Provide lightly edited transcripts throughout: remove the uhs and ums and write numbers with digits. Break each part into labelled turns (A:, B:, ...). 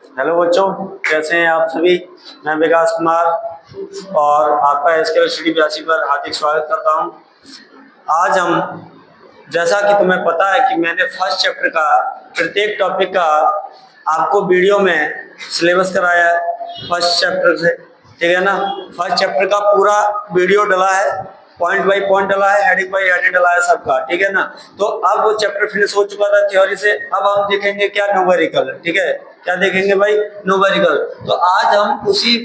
A: Hello बच्चों, कैसे हैं आप सभी। मैं विकास कुमार और आपका एसके स्टडी 82 पर हार्दिक स्वागत करता हूं। आज हम, जैसा कि तुम्हें पता है कि मैंने फर्स्ट चैप्टर का प्रत्येक टॉपिक का आपको वीडियो में सिलेबस कराया है फर्स्ट चैप्टर से, ठीक है ना। फर्स्ट चैप्टर का पूरा वीडियो डला है, पॉइंट बाय पॉइंट डला है, हेडिंग बाय हेडिंग डला है सबका, ठीक है ना। तो अब वो चैप्टर फिनिश हो चुका था थ्योरी से, अब हम देखेंगे क्या न्यूमेरिकल, ठीक है। क्या देखेंगे भाई? न्यूमेरिकल। तो आज हम उसी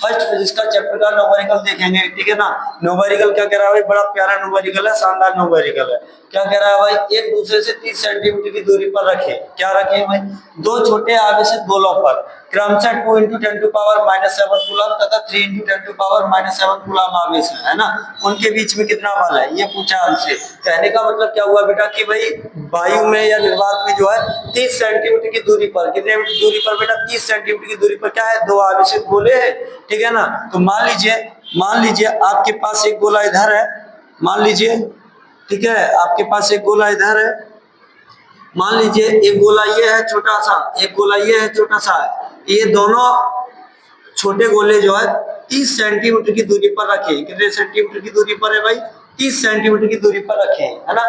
A: फर्स्ट फिजिक्स का चैप्टर का न्यूमेरिकल देखेंगे, ठीक है ना। न्यूमेरिकल क्या कह रहा है भाई? बड़ा प्यारा न्यूमेरिकल है, शानदार न्यूमेरिकल है। क्या कह रहा है भाई? एक दूसरे से 30 सेंटीमीटर की दूरी पर रखे, क्या रखे भाई? दो छोटे आवेशित गोलों पर क्रमशः 2 × 10⁻⁷ कूलम तथा 3 × 10⁻⁷ कूलम आवेश है ना। उनके बीच में कितना बल है, ये पूछा हमसे। कहने का मतलब क्या हुआ बेटा कि भाई वायु में या निर्वात में जो है 30 सेंटीमीटर की दूरी पर, कितने दूरी पर बेटा? 30 सेंटीमीटर की दूरी पर क्या है? दो आवेशित गोले हैं, ठीक है ना। तो मान लीजिए आपके पास एक गोला इधर है, मान लीजिए, ठीक है, आपके पास एक गोला इधर है। मान लीजिए एक गोला ये है छोटा सा, एक गोला ये है छोटा सा। ये दोनों छोटे गोले जो है 30 सेंटीमीटर की दूरी पर रखे। कितने सेंटीमीटर की दूरी पर है भाई? 30 सेंटीमीटर की दूरी पर रखे, है ना।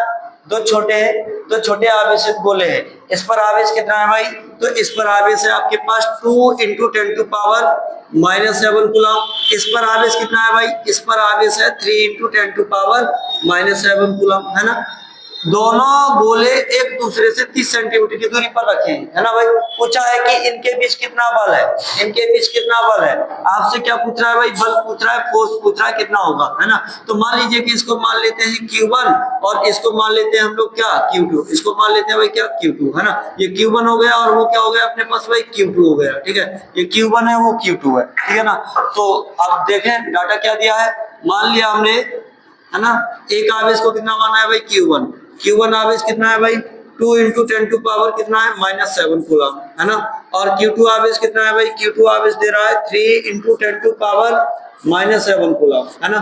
A: दो छोटे आवेशित गोले हैं। इस पर आवेश कितना है भाई? तो इस पर आवेश है आपके पास 2 × 10⁻⁷ कूलम। इस पर आवेश कितना है भाई? इस पर आवेश है 3 × 10⁻⁷ कूलम, है ना। दोनों गोले एक दूसरे से 30 सेंटीमीटर की दूरी पर रखे हैं, है ना भाई। पूछा है कि इनके बीच कितना बल है, इनके बीच कितना बल है। आपसे क्या पूछ रहा है भाई? बल पूछ रहा है, फोर्स पूछ रहा है, कितना होगा, है ना। तो मान लीजिए कि इसको मान लेते हैं Q1 और इसको मान लेते हैं हम लोग क्या? Q2। इसको मान लेते हैं भाई क्या? Q2, है ना। ये Q1 हो गया और वो क्या हो गया अपने पास भाई? Q2 हो गया, ठीक है। ये Q1 है, वो Q2 है, ठीक है ना। तो अब देखें डाटा क्या दिया है। मान लिया हमने, है ना, एक आवेश को कितना माना है भाई? Q1। Q1 आवेश कितना है भाई? 2 × 10⁻⁷ कितना है? -7 कूलम, है ना। और Q2 आवेश कितना है भाई? Q2 आवेश दे रहा है 3 × 10⁻⁷ कूलम, है ना।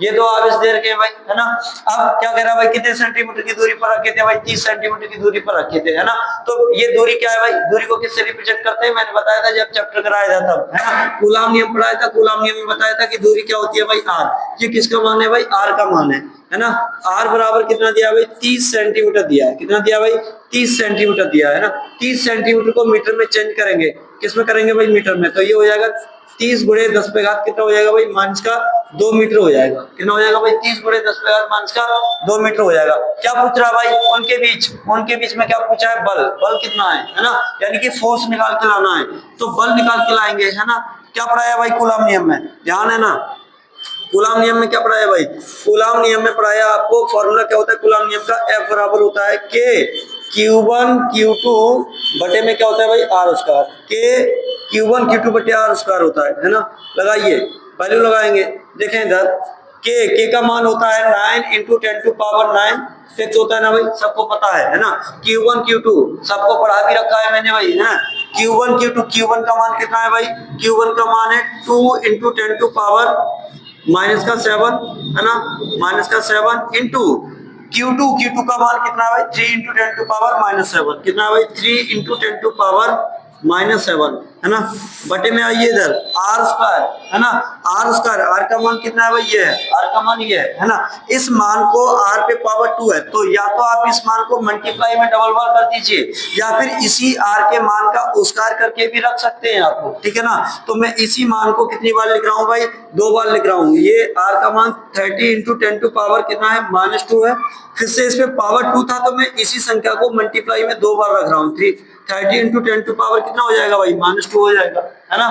A: ये दो आवेश दे रखे हैं भाई, है ना। अब क्या कह रहा है भाई? कितने सेंटीमीटर की दूरी पर रखे थे भाई? 30 सेंटीमीटर की दूरी पर रखे थे, है ना। तो ये दूरी क्या है भाई? दूरी को किससे रिप्रेजेंट करते हैं? मैंने बताया था जब चैप्टर कराया था तब, है ना। कूलम नियम पढ़ाया था, कूलम नियम में बताया था कि दूरी क्या होती है भाई? R। ये किसका मान है भाई? R का मान है ना। R बराबर कितना दिया भाई? 30 सेंटीमीटर दिया है। कितना दिया भाई? 30 सेंटीमीटर दिया है ना। 30 सेंटीमीटर को मीटर में चेंज करेंगे, किसमें करेंगे भाई? मीटर में। तो ये हो जाएगा 30 × 10⁻⁷ कितना हो जाएगा भाई? -2 मीटर हो जाएगा। कितना हो जाएगा भाई? 30 × 10⁻⁻2 मीटर हो जाएगा। क्या पूछ रहा है भाई? उनके बीच में क्या पूछा है? बल। बल कितना है ना। यानी कि फोर्स निकाल के लाना है, तो बल निकाल के लाएंगे, है ना। क्या पढ़ाया भाई कूलम नियम में? ध्यान है ना। कूलम नियम में क्या पढ़ाया भाई? कूलम नियम में पढ़ाया आपको फॉर्मूला क्या होता है कूलम नियम का? F बराबर होता है K Q1 Q2 बटे में क्या होता है भाई? R²। K Q1 Q2 बटे R² होता है ना। लगाइए, वैल्यू लगाएंगे। देखें इधर K का मान होता है 9 × 10⁹ फिक्स होता है ना भाई, सबको पता है ना। Q1 Q2 सबको पढ़ा भी रखा है मैंने भाई, है ना। Q1 Q2, Q1 का मान कितना है भाई? Q1 का मान है 2 × 10⁻⁷, है ना, -7 इंटू Q2 का मान कितना है भाई? 3 × 10⁻⁷, कितना है भाई? 3 × 10⁻⁷, है ना। बटे में आइए इधर R², है ना। R² का मान कितना है भाई? ये है R का मान, ये है ना। इस मान को R पे पावर 2 है, तो या तो आप इस मान को मल्टीप्लाई में डबल बार कर दीजिए या फिर इसी R के मान का उस्कार करके भी रख सकते हैं आपको, ठीक है ना। तो मैं इसी मान को कितनी बार लिख रहा हूँ भाई? 2 बार लिख रहा हूँ। ये R का मान 30 × 10⁻⁻ कितना है? -2 है। फिर से इसमें पावर 2 था तो मैं इसी संख्या को मल्टीप्लाई में 2 बार रख रहा हूँ। 30 × 10⁻⁻ कितना हो जाएगा भाई? -2 हो जाएगा, है ना।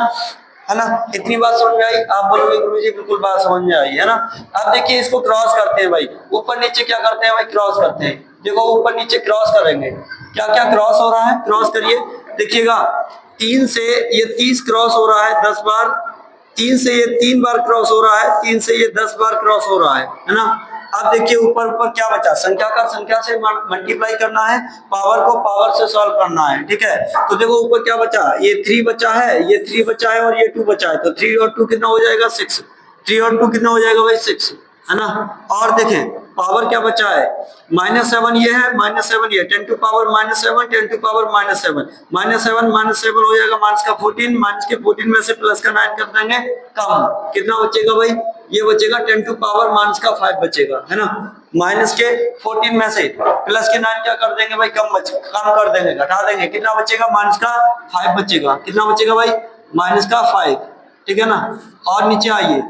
A: है ना। इतनी बात समझ में आई? आप बोलोगे गुरुजी बिल्कुल बात समझ में आई, है ना। अब देखिए इसको क्रॉस करते हैं भाई, ऊपर नीचे क्या करते हैं भाई? क्रॉस करते हैं। देखो ऊपर नीचे क्रॉस करेंगे, क्या क्या क्रॉस हो रहा है? क्रॉस करिए, देखिएगा। 3 से ये 30 क्रॉस हो रहा है 10 बार, 3 से ये 3 बार क्रॉस हो रहा है, 3 से ये 10 बार क्रॉस हो रहा है ना। अब देखिए ऊपर ऊपर क्या बचा? संख्या का संख्या से मल्टीप्लाई करना है, पावर को पावर से सॉल्व करना है, ठीक है। तो देखो ऊपर क्या बचा? ये 3 बचा है, ये 3 बचा है और ये 2 बचा है। तो 3 और 2 कितना हो जाएगा? 6। 3 और 2 कितना हो जाएगा भाई? 6, है ना। और देखें पावर क्या बचा है, -7 ये है, -7 ये, 10 टू पावर -7, 10 टू पावर -7, -7 हो जाएगा माइनस का 14, माइनस के 14 में से प्लस का 9 कर देंगे कम, कितना बचेगा भाई, ये बचेगा 10 टू पावर माइनस का 5 बचेगा, है ना। माइनस के 14 में से प्लस के 9 क्या कर देंगे भाई, कम कर देंगे, घटा देंगे, कितना बचेगा, माइनस का 5 बचेगा, कितना बचेगा भाई, माइनस का 5, ठीक है ना। और नीचे आइए,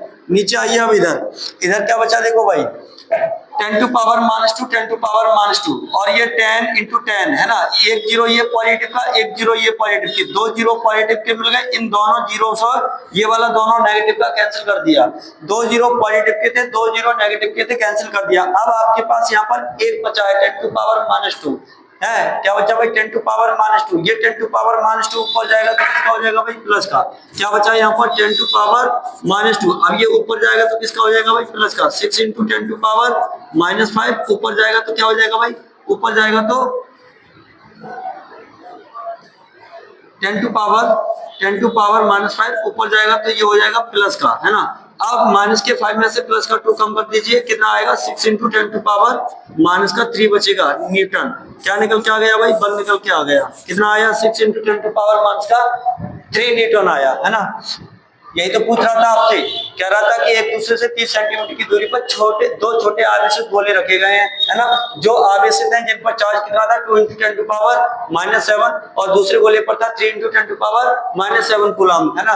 A: अब इधर क्या बचा देखो भाई, 10 टू पावर -2, 10 टू पावर -2, और ये 10 इंटू 10 है ना, एक जीरो ये पॉजिटिव का, एक जीरो ये पॉजिटिव की, दो जीरो पॉजिटिव के मिल गए, इन दोनों जीरो से ये वाला दोनों नेगेटिव का कैंसिल कर दिया, दो जीरो पॉजिटिव के थे, दो जीरो नेगेटिव के थे, कैंसिल कर दिया। अब आपके पास यहाँ पर एक बचा है 10 टू पावर -2 है, क्या बचा भाई, 10 टू पावर -2, ये 10 टू पावर -2 ऊपर जाएगा तो किसका हो जाएगा भाई, प्लस का, क्या बचा यहाँ पर 10 टू पावर -2, अब ये ऊपर जाएगा तो किसका हो जाएगा भाई, प्लस का, 6 इंटू 10 टू पावर -5 ऊपर जाएगा तो क्या हो जाएगा भाई, ऊपर जाएगा तो 10 टू पावर -5 ऊपर जाएगा तो ये हो जाएगा प्लस का, है ना। अब माइनस के 5 में से प्लस का 2 कम कर दीजिए, कितना आएगा, 6 इंटू 10 टू पावर -3 बचेगा न्यूटन, क्या निकल के आ गया भाई, बल निकल के आ गया, कितना आया, 6 इंटू 10 टू पावर -3 न्यूटन आया, है ना। यही तो पूछ रहा था आपसे, कह रहा था कि एक दूसरे से 30 सेंटीमीटर की दूरी पर दो छोटे आवेशित गोले रखे गए हैं, है ना, जो आवेशित हैं, जिन पर चार्ज कितना था, 2 इंटू 10 टू पावर -7, और दूसरे गोले पर था 3 इंटू 10 टू पावर -7 कूलम, है ना।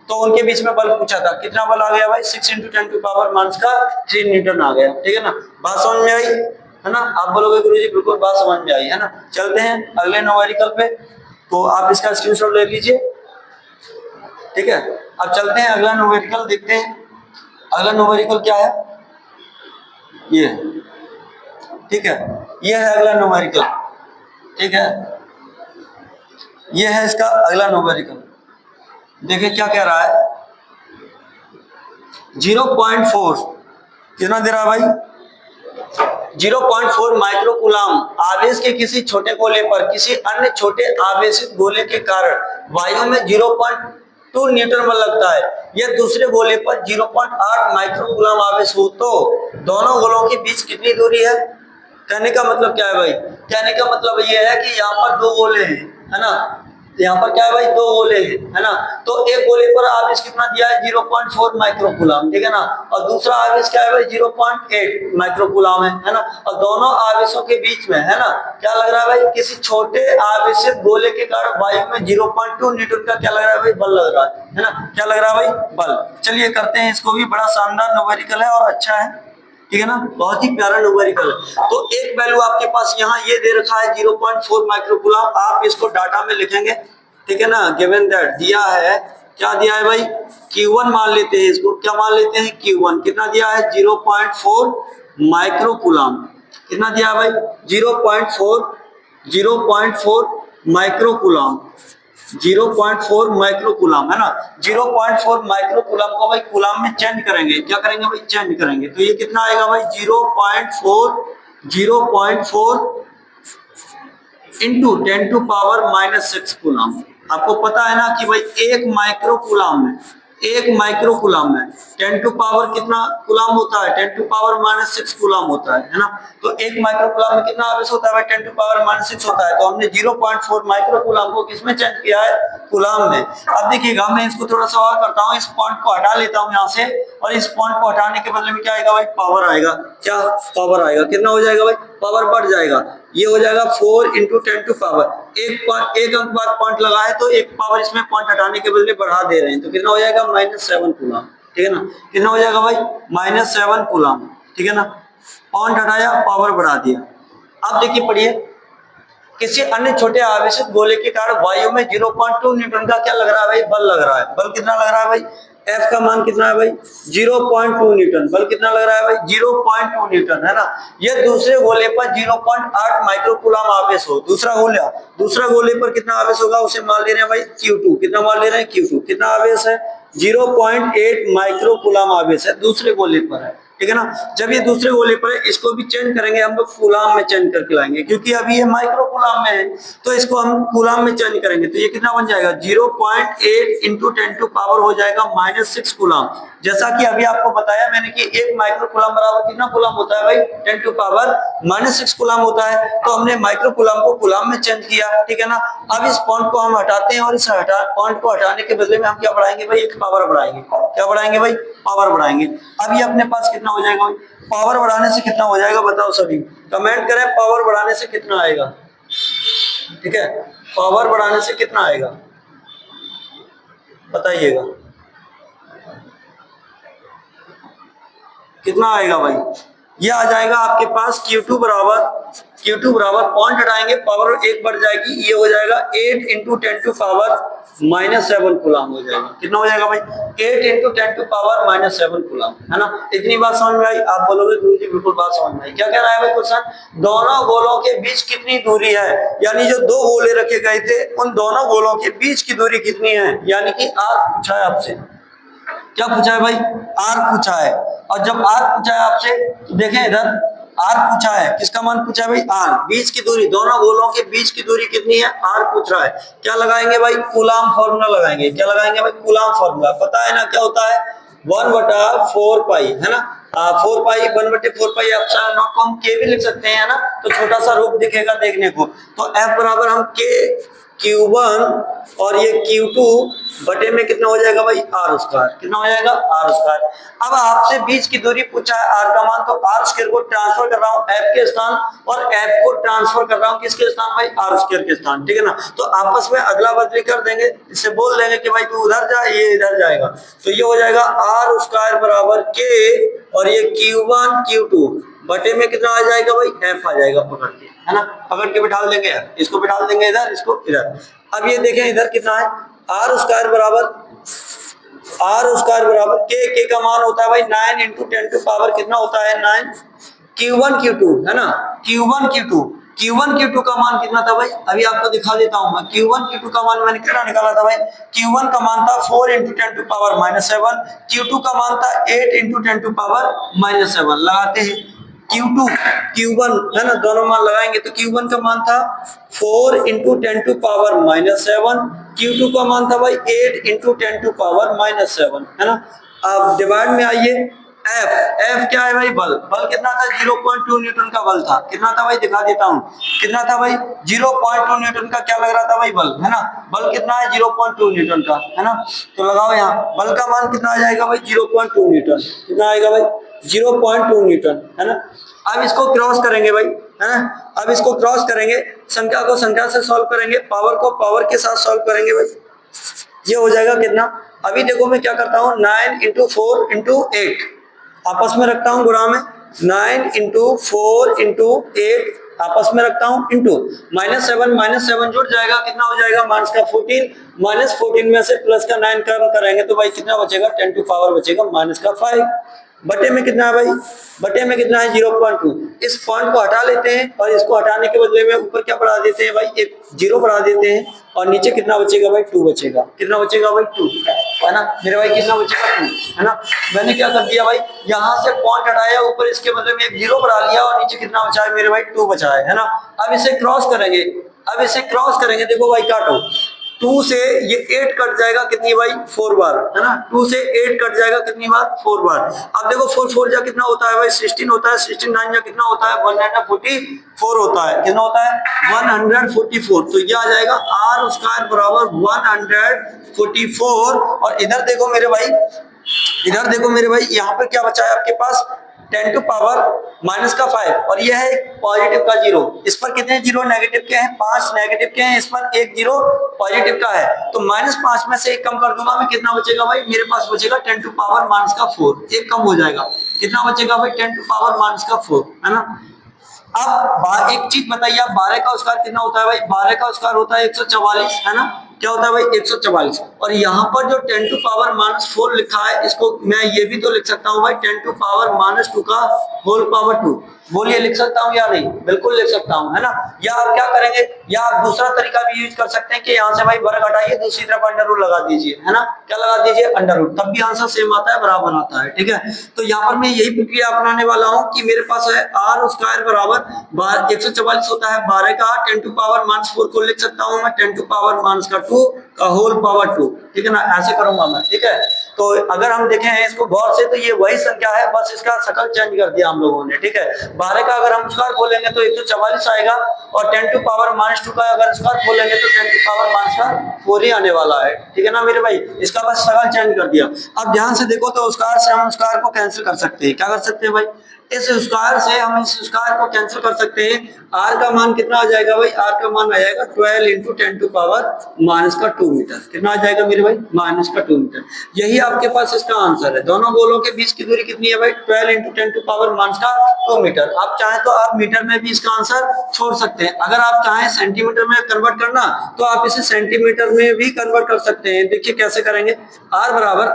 A: तो उनके बीच में बल पूछा था, कितना बल आ गया भाई, 6 इंटू 10 टू पावर -3 न्यूटन आ गया, ठीक है ना। बात समझ में आई, है ना। आप बोलोगे गुरुजी बिल्कुल बात समझ में आई, है ना। चलते हैं अगले न्यूमेरिकल पे, तो आप इसका स्क्रीनशॉट ले लीजिए, ठीक है। अब चलते हैं अगला न्यूमेरिकल देखते हैं, अगला न्यूमेरिकल क्या है, ये, ठीक है, ये है अगला न्यूमेरिकल, ठीक है, ये है इसका अगला न्यूमेरिकल। देखिए क्या कह रहा है, 0.4 कितना दे रहा है भाई, 0.4 माइक्रोकूलम आवेश के किसी छोटे गोले पर किसी अन्य छोटे आवेशित गोले के कारण वायु में 0.2 न्यूटन बल लगता है, यह दूसरे गोले पर 0.8 माइक्रोकूलम आवेश हो तो दोनों गोलों के बीच कितनी दूरी है। कहने का मतलब क्या है भाई, कहने का मतलब यह है कि यहाँ पर दो गोले हैं, है ना, यहाँ पर क्या है भाई, दो गोले हैं, है ना। तो एक गोले पर आवेश कितना दिया है, 0.4 माइक्रोकूलम, ठीक है ना, और दूसरा आवेश क्या है भाई, 0.8 माइक्रोकूलम है ना। और दोनों आवेशों के बीच में, है ना, क्या लग रहा है भाई, किसी छोटे आवेशित गोले के कारण वायु में 0.2 न्यूटन का क्या लग रहा है भाई, बल लग रहा है ना, क्या लग रहा है भाई, बल। चलिए करते हैं इसको भी, बड़ा शानदार न्यूमेरिकल है और अच्छा है, ठीक है ना, बहुत ही प्यारा न्यूमेरिकल है। तो एक वैल्यू आपके पास यहाँ ये दे रखा है 0.4 माइक्रोकूलम, आप इसको डाटा में लिखेंगे, ठीक है ना, गिवन दैट दिया है, क्या दिया है भाई, Q1 मान लेते हैं इसको, क्या मान लेते हैं, Q1 कितना दिया है, 0.4 माइक्रोकूलम, कितना दिया है भाई, 0.4 माइक्रोकूलम, 0.4 माइक्रोकूलम, है ना। 0.4 माइक्रोकूलम को भाई कूलम में चेंज करेंगे, क्या करेंगे भाई, चेंज करेंगे, तो ये कितना आएगा भाई, 0.4 इंटू 10 टू पावर -6 कूलम। आपको पता है ना कि भाई एक माइक्रोकूलम में 10 टू पावर कितना कूलम होता है, 10 टू पावर -6 कूलम होता है ना। तो एक माइक्रोकूलम में कितना आवेश होता है भाई, 10 टू पावर -6 होता है। तो हमने 0.4 माइक्रोकूलम को किसमें चेंज किया है, कूलम में। अब देखिएगा मैं इसको थोड़ा सा और करता हूँ, इस पॉइंट को हटा लेता हूँ यहाँ से, और इस पॉइंट को हटाने के बदले में क्या आएगा भाई, पावर आएगा, क्या पावर आएगा, कितना हो जाएगा भाई, पावर बढ़ जाएगा, ये हो जाएगा 4 इंटू 10 टू पावर, एक अंक बाद पॉइंट लगा है तो एक पावर इसमें पॉइंट हटाने के बदले बढ़ा दे रहे हैं, तो कितना हो जाएगा -7 कूलम, ठीक है ना, कितना हो जाएगा भाई -7 कूलम, ठीक है ना। पॉइंट हटाया, पावर बढ़ा दिया। अब देखिए पढ़िए, किसी अन्य छोटे आवेशित गोले के कारण वायु में 0.2 न्यूटन का क्या लग रहा है भाई, बल लग रहा है। बल कितना लग रहा है भाई, F का मान कितना है भाई, 0.2 न्यूटन। बल कितना लग रहा है भाई, 0.2 न्यूटन, है ना। यह दूसरे गोले पर 0.8 माइक्रोकूलम आवेश हो, दूसरा गोले पर कितना आवेश होगा उसे मान ले रहे हैं भाई Q2, कितना मान ले रहे हैं Q2, कितना आवेश है 0.8 माइक्रोकूलम आवेश है, दूसरे गोले पर है, ठीक है ना। जब ये दूसरे गोले पर है, इसको भी चेंज करेंगे हम लोग कूलाम में चेंज करके लाएंगे, क्योंकि अभी ये माइक्रो कूलाम में है तो इसको हम कूलाम में चेंज करेंगे। तो ये कितना बन जाएगा 0.8 इंटू 10 टू पावर हो जाएगा -6 कूलाम। जैसा कि अभी आपको बताया मैंने कि एक माइक्रो कूलाम बराबर कितना कूलाम होता है भाई 10 टू पावर -6 कूलाम होता है। तो हमने माइक्रो कूलाम को कूलाम में चेंज किया, ठीक है ना। अब इस पॉइंट को हम हटाते हैं और इस पॉइंट को हटाने के बदले में हम क्या बढ़ाएंगे भाई, एक पावर बढ़ाएंगे। क्या बढ़ाएंगे भाई, पावर बढ़ाएंगे। अब ये अपने पास कितना हो जाएगा भाई, पावर बढ़ाने से कितना हो जाएगा बताओ सभी, कमेंट करें पावर बढ़ाने से कितना आएगा। ठीक है, पावर बढ़ाने से कितना आएगा बताइएगा, कितना आएगा भाई। ये आ जाएगा आपके पास Q2 बराबर पॉइंट हटाएंगे पावर 1 बढ़ जाएगी, ये हो जाएगा 8 इंटू 10 टू पावर -7 कूलाम हो जाएगा। कितना हो जाएगा भाई 8 इंटू 10 टू पावर -7 कूलाम, है ना। इतनी बात समझ में आई। आप बोलोगे गुरुजी बिल्कुल बात समझ में आई। क्या कह रहा है भाई क्वेश्चन, दोनों गोलों के बीच कितनी दूरी है, यानी जो दो गोले रखे गए थे उन दोनों गोलों के बीच की दूरी कितनी है, यानी कि आर पूछा है आपसे। क्या पूछा है भाई, आर पूछा है। और जब आर पूछा है आपसे तो देखें इधर आर पूछा है, किसका मान पूछा है भाई, आर। बीच की दूरी, दोनों गोलों के बीच की दूरी कितनी है, आर पूछ रहा है। क्या लगाएंगे भाई, कूलाम फॉर्मूला लगाएंगे। क्या लगाएंगे भाई, कूलाम फॉर्मूला। पता है ना क्या होता है, 1/4 पाई, है ना। 4 पाई 1/4 पाई एप्सिलॉन नॉट को हम के भी लिख सकते हैं ना, तो छोटा सा रूप दिखेगा देखने को। तो एफ बराबर हम के Q1 और ये Q2 बटे में कितना हो जाएगा भाई आर स्क्वायर। कितना हो जाएगा आर स्क्वायर। अब आपसे बीच की दूरी पूछा है आर का मान, तो आर स्क्वायर को ट्रांसफर कर रहा हूँ एफ के स्थान और एफ को ट्रांसफर कर रहा हूँ किसके स्थान भाई, आर स्क्वायर के स्थान, ठीक है ना। तो आपस में अदला बदली कर देंगे, इससे बोल देंगे कि भाई तू उधर जा ये इधर जाएगा। तो ये हो जाएगा आर स्क्वायर बराबर के और ये Q1 Q2 बटे में कितना आ जाएगा भाई एफ आ जाएगा पकड़ के, है ना। पकड़ के बिठा देंगे, इसको बिठा देंगे इधर, इसको इधर। अब ये देखें इधर कितना है, आर स्क्वायर बराबर के का मान होता है भाई 9 इंटू 10 टू पावर कितना होता है 9 Q1 Q2, है ना। Q1 Q2 का मान कितना था भाई, अभी आपको दिखा देता हूं मैं। Q1 Q2 का मान मैंने कितना निकाला था भाई, Q1 का मान था 4 इंटू 10 टू पावर -7, Q2 का मान था 8 इंटू 10 टू पावर -7। लगाते हैं Q1 है ना, दोनों मान लगाएंगे तो Q1 का मान था 4 इंटू 10 टू पावर -7, Q2 का मान था भाई 8 इंटू 10 टू पावर -7, है ना। अब डिवाइड में आइए, एफ क्या है भाई, बल कितना था 0.2 न्यूटन का बल था। कितना था भाई दिखा देता हूं, कितना था भाई 0.2 न्यूटन का क्या लग रहा था भाई बल, है ना। बल कितना है 0.2 न्यूटन का, है ना। तो लगाओ यहाँ बल का मान कितना आ जाएगा भाई 0.2 न्यूटन। कितना आएगा भाई 0.2 न्यूटन, है ना। अब इसको क्रॉस करेंगे भाई, है ना। अब इसको क्रॉस करेंगे, संख्या को संख्या से सॉल्व करेंगे, पावर को पावर के साथ सॉल्व करेंगे भाई। ये हो जाएगा कितना, अभी देखो मैं क्या करता हूँ 9 इंटू 4 इंटू 8 आपस में रखता हूँ गुणा में, 9 इंटू 4 इंटू 8 आपस में रखता हूँ इंटू -7 जुड़ जाएगा, कितना हो जाएगा माइनस का 14, -14 में से प्लस का 9 कम करेंगे तो भाई कितना बचेगा 10 टू पावर बचेगा -5। बटे में कितना है भाई, बटे में कितना है 0.2। इस पॉइंट को हटा लेते हैं और इसको हटाने के बदले में ऊपर क्या बढ़ा देते हैं भाई, एक 0 बढ़ा देते हैं और नीचे कितना बचेगा भाई 2 बचेगा। कितना बचेगा भाई 2, है ना मेरे भाई, कितना बचेगा 2, है ना। मैंने क्या कर दिया भाई, यहाँ से पॉइंट हटाया, ऊपर इसके बदले में एक 0 बढ़ा लिया और नीचे कितना बचा है मेरे भाई 2 बचा है ना। अब इसे क्रॉस करेंगे, देखो भाई काटो, 2 से ये 8 कट जाएगा कितनी भाई 4 बार, है ना। 2 से 8 कट जाएगा कितनी बार 4 बार। अब देखो 4 जा कितना होता है भाई 16 होता है, 16 9 जा कितना होता है 144 होता है। कितना होता है 144। तो ये आ जाएगा आर स्क्वायर बराबर 144। और इधर देखो मेरे भाई, यहाँ पर क्या बचा है आपके पास 10 टू पावर -5 और यह है पॉजिटिव का 0। इस पर कितने 0 नेगेटिव के हैं, 5 नेगेटिव के हैं, इस पर 1 0 पॉजिटिव का है। तो -5 में से 1 कम कर दूंगा मैं, कितना बचेगा भाई मेरे पास बचेगा 10 टू पावर -4। 1 कम हो जाएगा, कितना बचेगा भाई 10 टू पावर -4, है ना। अब एक चीज बताइए आप, 12 का स्क्वायर कितना होता है भाई, 12 का स्क्वायर होता है 144, है ना। क्या होता है भाई 144। और यहाँ पर जो 10 टू पावर -4 लिखा है, इसको मैं ये भी तो लिख सकता हूँ भाई 10 टू पावर -2 का होल पावर 2। बोलिए लिख सकता हूँ या नहीं? बिल्कुल लिख सकता हूँ, है ना। या आप क्या करेंगे, या आप दूसरा तरीका भी यूज कर सकते हैं कि यहाँ से भाई वर्ग हटाइए, दूसरी तरफ अंडर रूट लगा दीजिए, है ना। क्या लगा दीजिए? अंडर रूट, तब भी आंसर सेम आता है, बराबर आता है, ठीक है। तो यहाँ पर मैं यही प्रक्रिया अपनाने वाला हूँ कि मेरे पास है आर स्क्वायर बराबर 144 होता है 12 का 10 टू पावर -4 को लिख सकता हूँ मैं 10 टू पावर -2 का होल पावर 2, ठीक है ना। ऐसे करूंगा मैं, ठीक है। तो अगर हम देखें इसको गौर से तो ये वही संख्या है, बस इसका शकल चेंज कर दिया हम लोगों ने, ठीक है। 12 का अगर हम स्क्वायर बोलेंगे तो 144 आएगा, और 10 टू पावर -2 का अगर स्क्वायर बोलेंगे तो 10 टू पावर -4 ही आने वाला है, ठीक है ना मेरे भाई। इसका बस शकल चेंज कर दिया। अब ध्यान से देखो तो स्क्वायर से हम स्क्वायर को कैंसिल कर सकते हैं। क्या कर सकते हैं भाई? इस स्क्वायर से हम इस स्क्वायर को कैंसिल कर सकते हैं। आर का मान कितना आ जाएगा भाई? आर का मान आ जाएगा 12 इंटू 10 टू पावर -2 मीटर। कितना आ जाएगा मेरे भाई? -2 मीटर। यही आपके पास इसका आंसर है। दोनों गोलों के बीच की दूरी कितनी है भाई? 12 इंटू 10 टू पावर -2 मीटर। आप चाहें तो आप मीटर में भी इसका आंसर छोड़ सकते हैं। अगर आप चाहें सेंटीमीटर में कन्वर्ट करना तो आप इसे सेंटीमीटर में भी कन्वर्ट कर सकते हैं। देखिए कैसे करेंगे। आर बराबर,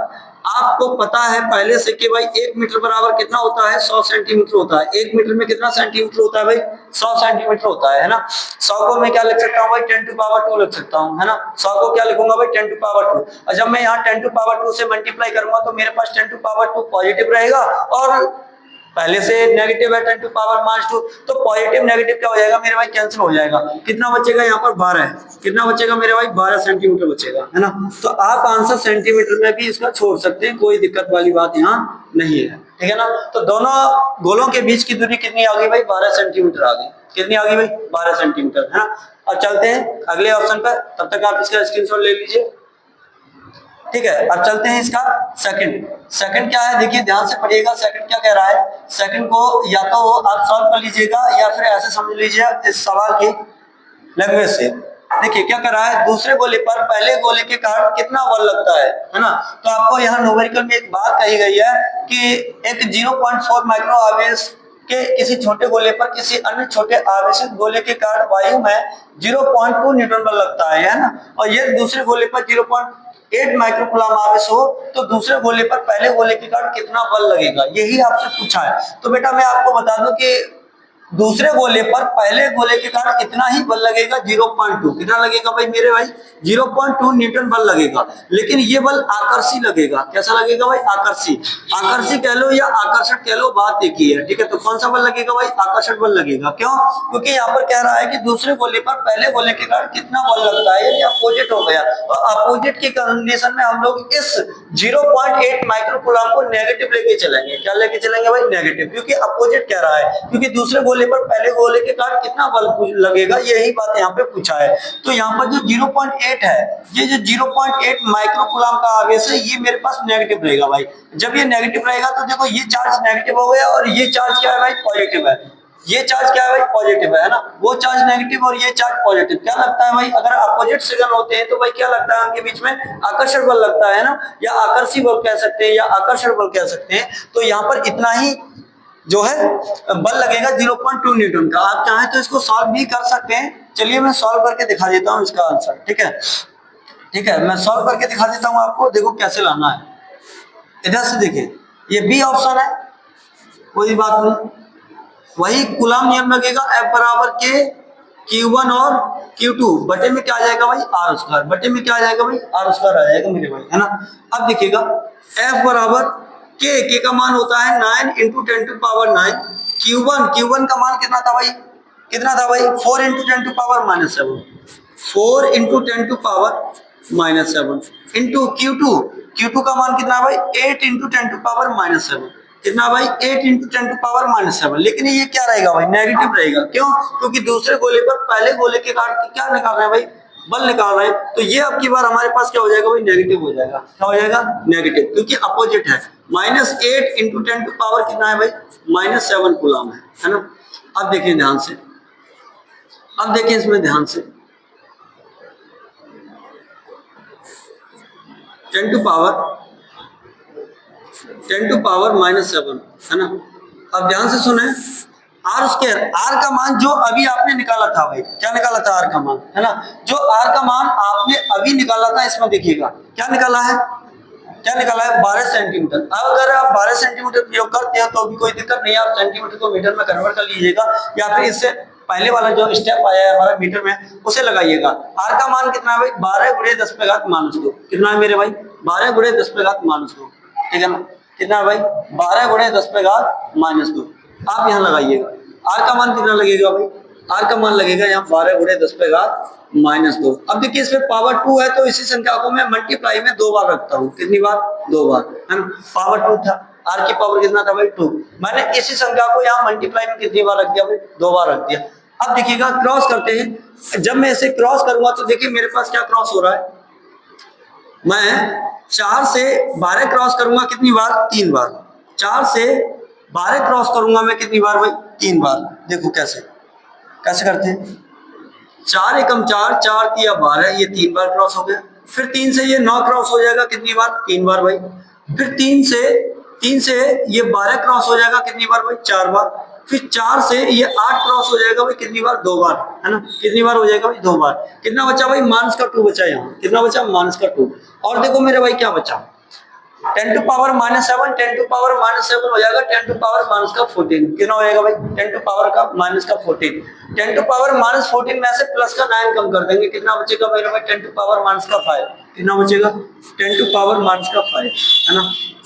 A: आपको पता है पहले से कि भाई 1 मीटर बराबर कितना होता है? 100 सेंटीमीटर होता है। 1 मीटर में कितना सेंटीमीटर होता है भाई? 100 सेंटीमीटर होता है ना। 100 को मैं क्या लिख सकता हूँ भाई? 10 टू पावर 2 लिख सकता हूँ, है ना। 100 को क्या लिखूंगा भाई? 10 टू पावर 2। और जब मैं यहाँ 10 टू पावर 2 से मल्टीप्लाई करूंगा तो मेरे पास 10 टू पावर 2 पॉजिटिव रहेगा, और पहले से नेगेटिव है 10 टू पावर -2, तो पॉजिटिव नेगेटिव क्या हो जाएगा मेरे भाई? कैंसिल हो जाएगा। कितना बचेगा यहाँ पर? 12 है। कितना बचेगा मेरे भाई? 12 सेंटीमीटर बचेगा, है ना। तो आप आंसर सेंटीमीटर में भी इसका छोड़ सकते हैं, कोई दिक्कत वाली बात यहाँ नहीं है, ठीक है ना। तो दोनों गोलों के बीच की दूरी कितनी आ गई भाई? 12 सेंटीमीटर आ गई। कितनी आ गई भाई? 12 सेंटीमीटर, है ना। अब चलते हैं अगले ऑप्शन पर, तब तक आप इसका स्क्रीनशॉट ले लीजिए, ठीक है। अब चलते हैं इसका सेकंड। सेकंड क्या है? देखिए ध्यान से पढ़िएगा। सेकंड क्या कह रहा है? सेकंड को या तो आप सॉल्व कर लीजिएगा या फिर ऐसे समझ लीजिए इस सवाल की लैंग्वेज से। देखिए क्या कर रहा है? दूसरे गोले पर पहले गोले के कारण कितना बल लगता है ना। तो आपको यहाँ न्यूमेरिकल में एक बात कही गई है कि एक 0.4 माइक्रो आवेश के किसी छोटे गोले पर किसी अन्य छोटे आवेशित गोले के कारण वायु में 0.2 न्यूटन बल लगता है ना। और ये दूसरे गोले पर 0.8 माइक्रो कूलम आवेश हो तो दूसरे गोले पर पहले गोले के कारण कितना बल लगेगा, यही आपसे पूछा है। तो बेटा मैं आपको बता दूं कि दूसरे गोले पर पहले गोले के कारण इतना ही बल लगेगा, 0.2। कितना लगेगा भाई मेरे भाई? 0.2 न्यूटन बल लगेगा। लेकिन ये बल आकर्षी लगेगा। कैसा लगेगा भाई? आकर्षी। आकर्षी कह लो या आकर्षक कह लो, बात एक ही है, ठीक है। तो कौन सा बल लगेगा भाई? आकर्षक बल लगेगा। क्यों? क्योंकि यहाँ पर कह रहा है कि दूसरे गोले पर पहले गोले के कारण कितना बल लगता है, यानी अपोजिट हो गया। और अपोजिट की कंडीशन में हम लोग इस 0.8 माइक्रो कूलम को नेगेटिव लेके चलेंगे। क्या लेके चलेंगे भाई? नेगेटिव, क्योंकि अपोजिट कह रहा है। क्योंकि दूसरे गोले पर पहले गोले के कारण कितना बल लगेगा, यही बात यहाँ पे पूछा है। तो यहाँ पर जो 0.8 है, ये जो 0.8 माइक्रो कूलम का आवेश है, ये मेरे पास नेगेटिव रहेगा भाई। जब ये नेगेटिव रहेगा तो देखो ये चार्ज नेगेटिव हो गया और ये चार्ज क्या है भाई? पॉजिटिव है। ये चार्ज क्या है भाई? पॉजिटिव है ना। वो चार्ज नेगेटिव और ये चार्ज पॉजिटिव। क्या लगता है भाई? अगर अपोजिट सिग्नल होते हैं तो भाई क्या लगता है? उनके बीच में आकर्षण बल लगता है ना, या आकर्षी बल कह सकते हैं या आकर्षण बल कह सकते हैं। तो यहाँ पर इतना ही जो है बल लगेगा 0.2 न्यूटन का। आप चाहें तो इसको सॉल्व भी कर सकते हैं। चलिए मैं सॉल्व करके दिखा देता हूँ इसका आंसर, ठीक है। ठीक है, मैं सॉल्व करके दिखा देता हूँ आपको। देखो कैसे लाना है। इधर से देखिए, ये बी ऑप्शन है, कोई बात नहीं। वही कूलम नियम लगेगा, F बराबर के Q1 और Q2 बटे में क्या आ जाएगा भाई? R square. बटे में क्या आ जाएगा भाई? आर स्क्वायर आ जाएगा मेरे भाई, है ना। अब देखिएगा F बराबर के का मान होता है 9 इंटू 10 टू पावर 9। Q1 का मान कितना था भाई? कितना था भाई? 4 into 10 to power -7। 4 into 10 to power -7 into Q2 का मान कितना भाई? 8 इंटू 10 टू पावर -7। कितना भाई? 8 इंटू 10 टू पावर -7। लेकिन ये क्या रहेगा भाई? नेगेटिव रहेगा। क्यों? क्योंकि दूसरे गोले पर पहले गोले के कारण क्या निकाल रहे हैं भाई? बल निकाल रहे हैं। तो ये अब की बार हमारे पास क्या हो जाएगा भाई? नेगेटिव हो जाएगा। क्या हो जाएगा? नेगेटिव, क्योंकि अपोजिट है। -8 इंटू 10 टू पावर कितना है भाई? -7 कूलम है ना। अब देखिए ध्यान से, अब देखिए इसमें ध्यान से, 10 टू पावर -7 है ना। अब ध्यान से सुने, आर स्क्वायर, आर का मान जो अभी आपने निकाला था भाई, क्या निकाला था? आर का मान, है ना। जो आर का मान आपने अभी निकाला था, इसमें देखिएगा क्या निकाला है? क्या निकाला है 12 सेंटीमीटर। अब अगर आप 12 सेंटीमीटर प्रयोग करते हो तो भी कोई दिक्कत नहीं है, आप सेंटीमीटर को मीटर में कन्वर्ट कर लीजिएगा या फिर इससे पहले वाला जो स्टेप आया है हमारा मीटर में उसे लगाइएगा। आर का मान कितना है भाई 12 गुणे 10 पे घात -2। कितना है मेरे भाई 12 गुणे 10 पे घात -2, ठीक है ना। कितना है भाई 12 गुणे 10 पे घात -2। आप यहाँ लगाइएगा। आर का मान कितना लगेगा भाई, आर का मान लगेगा यहाँ 12 गुणे 10 पे घात -2। अब देखिए इसमें पावर 2 है तो इसी संख्या को मैं मल्टीप्लाई में 2 बार रखता हूँ। कितनी बार 2 बार, है ना। पावर 2 था, आर की पावर कितना था भाई 2। मैंने इसी संख्या को यहाँ मल्टीप्लाई में कितनी बार रख दिया भाई 2 बार रख दिया। अब देखिएगा क्रॉस करते हैं। जब मैं इसे क्रॉस करूंगा तो देखिए मेरे पास क्या क्रॉस हो रहा है। मैं 4 से 12 क्रॉस करूंगा कितनी बार 3 बार। 4 से 12 क्रॉस करूंगा मैं कितनी बार भाई 3 बार। देखो कैसे कैसे करते हैं। 4 एकम 4, 4 तिया 12, ये 3 बार क्रॉस हो गया। फिर 3 से ये 9 क्रॉस हो जाएगा कितनी बार 3 बार भाई। फिर 3 से ये 12 क्रॉस हो जाएगा कितनी बार भाई 4 बार। फिर 4 से ये 8 क्रॉस हो जाएगा भाई कितनी बार 2 बार, है ना। कितनी बार हो जाएगा भाई 2 बार। कितना बचा भाई -2 बचा यहाँ। कितना बचा -2। और देखो मेरे भाई क्या बचा 10 टू पावर -7, 10 टू पावर -7 हो जाएगा 10 टू पावर -14। कितना हो जाएगा भाई 10 टू पावर का -14। 10 टू पावर -14 में से प्लस का 9 कम कर देंगे। कितना बचेगा मेरे भाई 10 टू पावर -5। कितना बचेगा 10 टू पावर -5, है ना।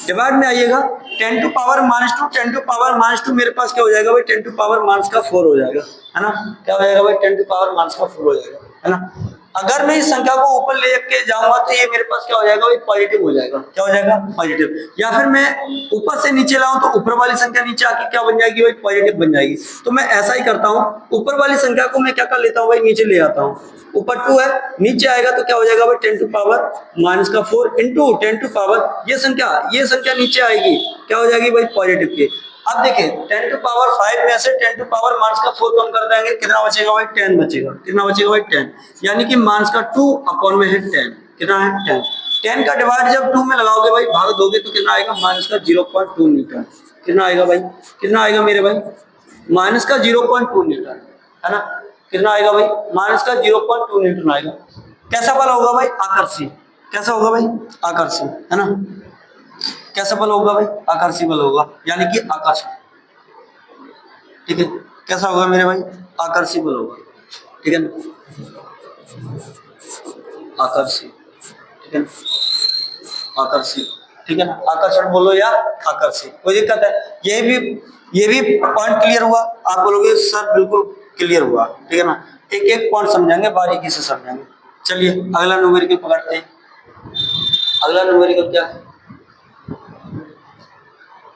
A: डिवाइड में आइएगा 10 टू पावर -2, 10 टू पावर -2 मेरे पास क्या हो जाएगा भाई 10 टू पावर -4 हो जाएगा, है ना। क्या हो जाएगा भाई 10 टू पावर -4 हो जाएगा, है ना। अगर मैं इस संख्या को ऊपर ले के जाऊंगा तो ये मेरे पास क्या हो जाएगा भाई पॉजिटिव हो जाएगा। क्या हो जाएगा पॉजिटिव। या फिर मैं ऊपर से नीचे लाऊं तो ऊपर वाली संख्या नीचे आके क्या बन जाएगी भाई पॉजिटिव बन जाएगी। तो मैं ऐसा ही करता हूं, ऊपर वाली संख्या को मैं क्या कर लेता हूं भाई नीचे ले आता हूं। ऊपर 2 है, नीचे आएगा तो क्या हो जाएगा भाई 10 to power -4 into 10 to power ये संख्या नीचे आएगी क्या हो जाएगी भाई पॉजिटिव की। अब देखिए 10 टू पावर 5 में से 10 टू पावर -4 कम कर देंगे कितना बचेगा भाई 10 बचेगा। कितना बचेगा भाई 10, यानी कि -2 अपॉन में है 10। कितना है 10। 10 का डिवाइड जब 2 में लगाओगे भाई भाग दोगे तो कितना आएगा -0.2 न्यूटन। कितना आएगा भाई, कितना आएगा मेरे भाई -0.2 न्यूटन, है ना। कितना आएगा भाई -0.2 न्यूटन आएगा। कैसा बल होगा भाई आकर्षी। कैसा होगा भाई आकर्षी, है ना। कैसा बल होगा भाई आकर्षी बल होगा, यानी कि आकर्षण, ठीक है। कैसा होगा मेरे भाई आकर्षी बल होगा, ठीक है ना। आकर्षी, ठीक है ना। आकर्षी, ठीक है ना। आकर्षण बोलो या आकर्षी कोई दिक्कत है। ये भी पॉइंट क्लियर हुआ। आप बोलोगे सर बिल्कुल क्लियर हुआ, ठीक है ना। एक एक पॉइंट समझेंगे बारीकी से समझेंगे। चलिए अगला न्यूमेरिकल पकड़ते हैं। अगला न्यूमेरिकल क्या है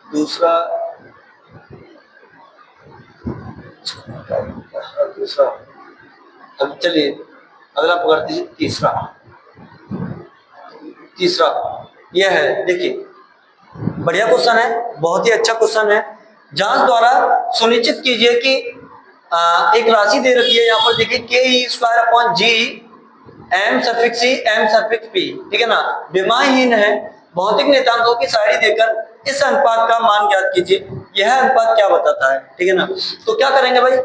A: दूसरा अब चलिए अगला पकड़ते हैं तीसरा यह है। देखिए बढ़िया क्वेश्चन है, बहुत ही अच्छा क्वेश्चन है। जांच द्वारा सुनिश्चित कीजिए कि एक राशि दे रखी है यहाँ पर देखिए ke² m∑c m∑p, ठीक है ना। विमाहीन है। भौतिक नियतांकों की सारणी देकर इस अनुपात का मान ज्ञात कीजिए। यह अनुपात क्या बताता है, ठीक है ना। तो क्या करेंगे भाई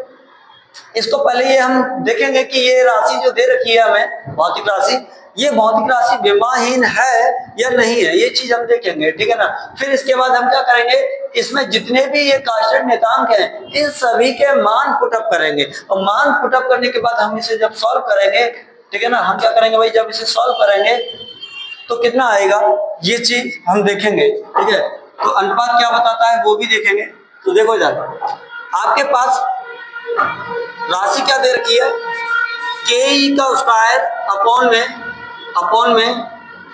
A: इसको पहले ये हम देखेंगे कि ये राशि जो दे रखी है हमें भौतिक राशि, ये भौतिक राशि विमाहीन है या नहीं है, ये चीज हम देखेंगे, ठीक है ना। फिर इसके बाद हम क्या करेंगे इसमें जितने भी ये कांस्टेंट नियतांक हैं इन सभी के मान पुटअप करेंगे। और मान पुटअप करने के बाद हम इसे जब सॉल्व करेंगे, ठीक है ना, हम क्या करेंगे भाई जब इसे सॉल्व करेंगे तो कितना आएगा ये चीज हम देखेंगे, ठीक है। तो अनुपात क्या बताता है वो भी देखेंगे। तो देखो इधर आपके पास राशि क्या दे रखी है ke² अपॉन में